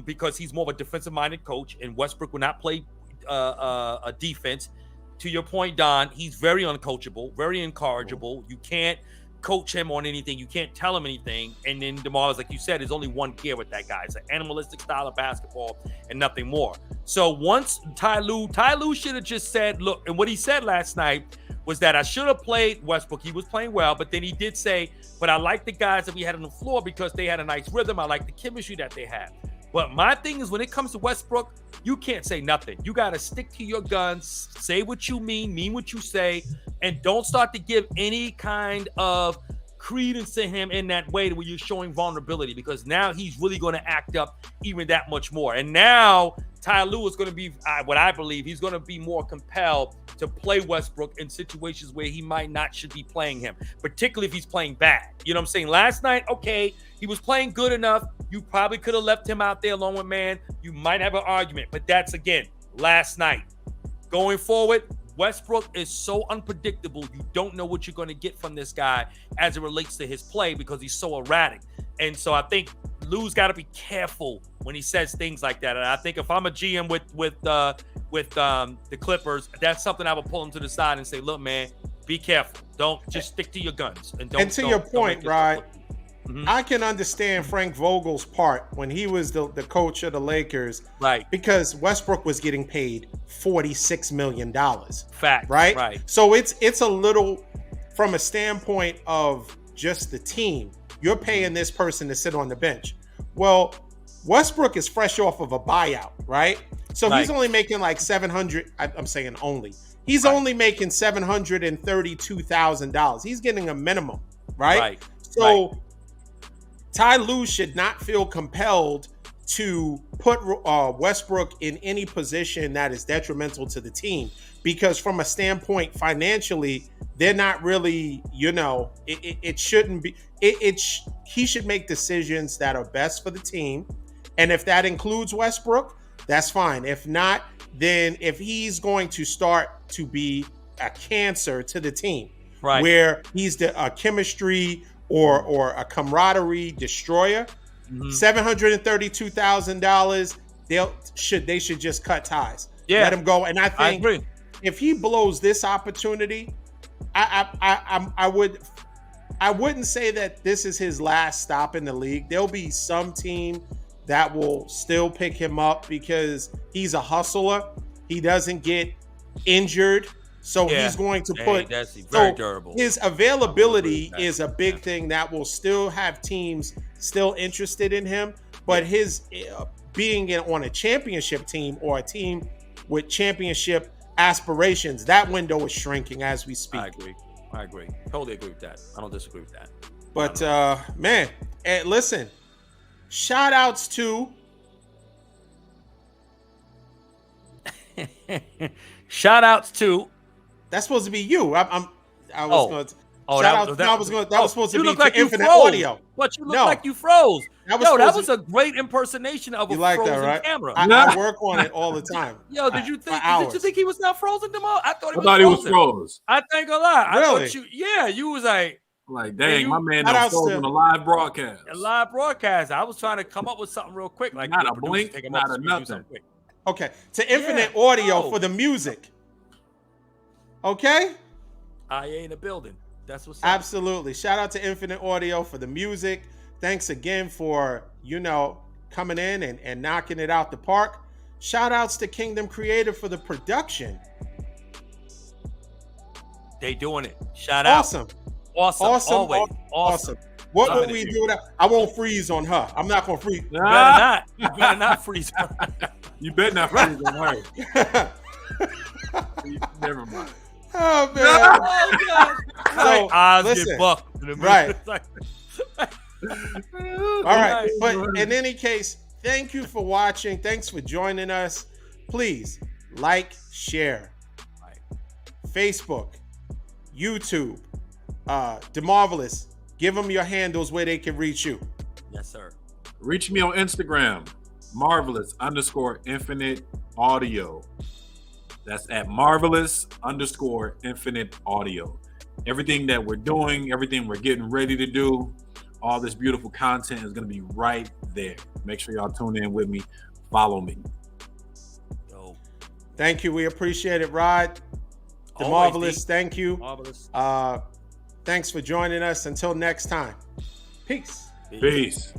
[SPEAKER 1] because he's more of a defensive-minded coach, and Westbrook will not play a defense. To your point, Don, he's very uncoachable, very incorrigible. You can't coach him on anything. You can't tell him anything. And then DeMar, like you said, there's only one gear with that guy. It's an animalistic style of basketball and nothing more. So once Ty Lue should have just said, look, and what he said last night was that I should have played Westbrook. He was playing well, but then he did say, but I like the guys that we had on the floor because they had a nice rhythm. I like the chemistry that they had. But my thing is, when it comes to Westbrook, you can't say nothing. You got to stick to your guns, say what you mean what you say, and don't start to give any kind of credence to him in that way where you're showing vulnerability, because now he's really going to act up even that much more. And now Ty Lue is going to be, what I believe, he's going to be more compelled to play Westbrook in situations where he should be playing him, particularly if he's playing bad. You know what I'm saying? Last night, okay, he was playing good enough. You probably could have left him out there along with Mann. You might have an argument, but that's, again, last night. Going forward, Westbrook is so unpredictable. You don't know what you're going to get from this guy as it relates to his play, because he's so erratic. And so I think Lou's got to be careful when he says things like that. And I think if I'm a GM with the Clippers, that's something I would pull him to the side and say, look, man, be careful. Don't just stick to your guns. And
[SPEAKER 2] to your point, Rod, I can understand Frank Vogel's part when he was the coach of the Lakers,
[SPEAKER 1] right?
[SPEAKER 2] Because Westbrook was getting paid $46 million.
[SPEAKER 1] Fact,
[SPEAKER 2] right? So it's a little, from a standpoint of just the team, you're paying this person to sit on the bench. Well, Westbrook is fresh off of a buyout, right? So he's only making like $700. I'm saying only. He's only making $732,000. He's getting a minimum, right? So Ty Lue should not feel compelled to put Westbrook in any position that is detrimental to the team, because from a standpoint financially, they're not really, it shouldn't be. He should make decisions that are best for the team, and if that includes Westbrook, that's fine. If not, then if he's going to start to be a cancer to the team,
[SPEAKER 1] right,
[SPEAKER 2] where he's the chemistry or a camaraderie destroyer, $732,000, they should just cut ties.
[SPEAKER 1] Yeah,
[SPEAKER 2] let him go. And I think
[SPEAKER 1] agree.
[SPEAKER 2] If he blows this opportunity, I wouldn't say that this is his last stop in the league. There'll be some team that will still pick him up because he's a hustler. He doesn't get injured. So he's going to put
[SPEAKER 1] that's very durable.
[SPEAKER 2] His availability is a big thing that will still have teams still interested in him. But his being on a championship team or a team with championship aspirations, that window is shrinking as we speak.
[SPEAKER 1] I agree. Totally agree with that. I don't disagree with that.
[SPEAKER 2] But man, listen, shout outs to that's supposed to be you. I was supposed to be to Infinite Audio.
[SPEAKER 1] But you look like you froze. That was a great impersonation of a frozen
[SPEAKER 2] that, right?
[SPEAKER 1] camera.
[SPEAKER 2] I work on it all the time.
[SPEAKER 1] Yo, did you think he was not frozen, DeMar? I thought
[SPEAKER 3] he was frozen.
[SPEAKER 1] I ain't gonna lie.
[SPEAKER 2] Really?
[SPEAKER 1] You was like,
[SPEAKER 3] dang, my man done froze on a live broadcast.
[SPEAKER 1] A live broadcast. I was trying to come up with something real quick. Like
[SPEAKER 3] not a blink, not a nothing.
[SPEAKER 2] Okay, to Infinite Audio for the music. Okay?
[SPEAKER 1] I ain't in the building. That's what's up.
[SPEAKER 2] Absolutely. Shout out to Infinite Audio for the music. Thanks again for, coming in and knocking it out the park. Shout outs to Kingdom Creative for the production.
[SPEAKER 1] They doing it. Shout out. Awesome. Always. Awesome.
[SPEAKER 2] What would we do with that? I won't freeze on her. I'm not going to freeze.
[SPEAKER 1] You better not freeze on her.
[SPEAKER 3] You better not freeze on her. Never mind.
[SPEAKER 2] Oh, man.
[SPEAKER 1] Oh, God.
[SPEAKER 2] So,
[SPEAKER 1] eyes
[SPEAKER 2] listen,
[SPEAKER 1] get bucked.
[SPEAKER 2] Right. All right. But in any case, thank you for watching. Thanks for joining us. Please share. Facebook, YouTube, DeMarvelous. Give them your handles where they can reach you.
[SPEAKER 1] Yes, sir.
[SPEAKER 3] Reach me on Instagram, Marvelous_Infinite Audio. That's at Marvelous_Infinite Audio. Everything that we're doing, everything we're getting ready to do, all this beautiful content is going to be right there. Make sure y'all tune in with me. Follow me.
[SPEAKER 1] Yo.
[SPEAKER 2] Thank you. We appreciate it, Rod. DeMarvelous, thank you.
[SPEAKER 1] Marvelous.
[SPEAKER 2] Thanks for joining us. Until next time. Peace.
[SPEAKER 3] Peace.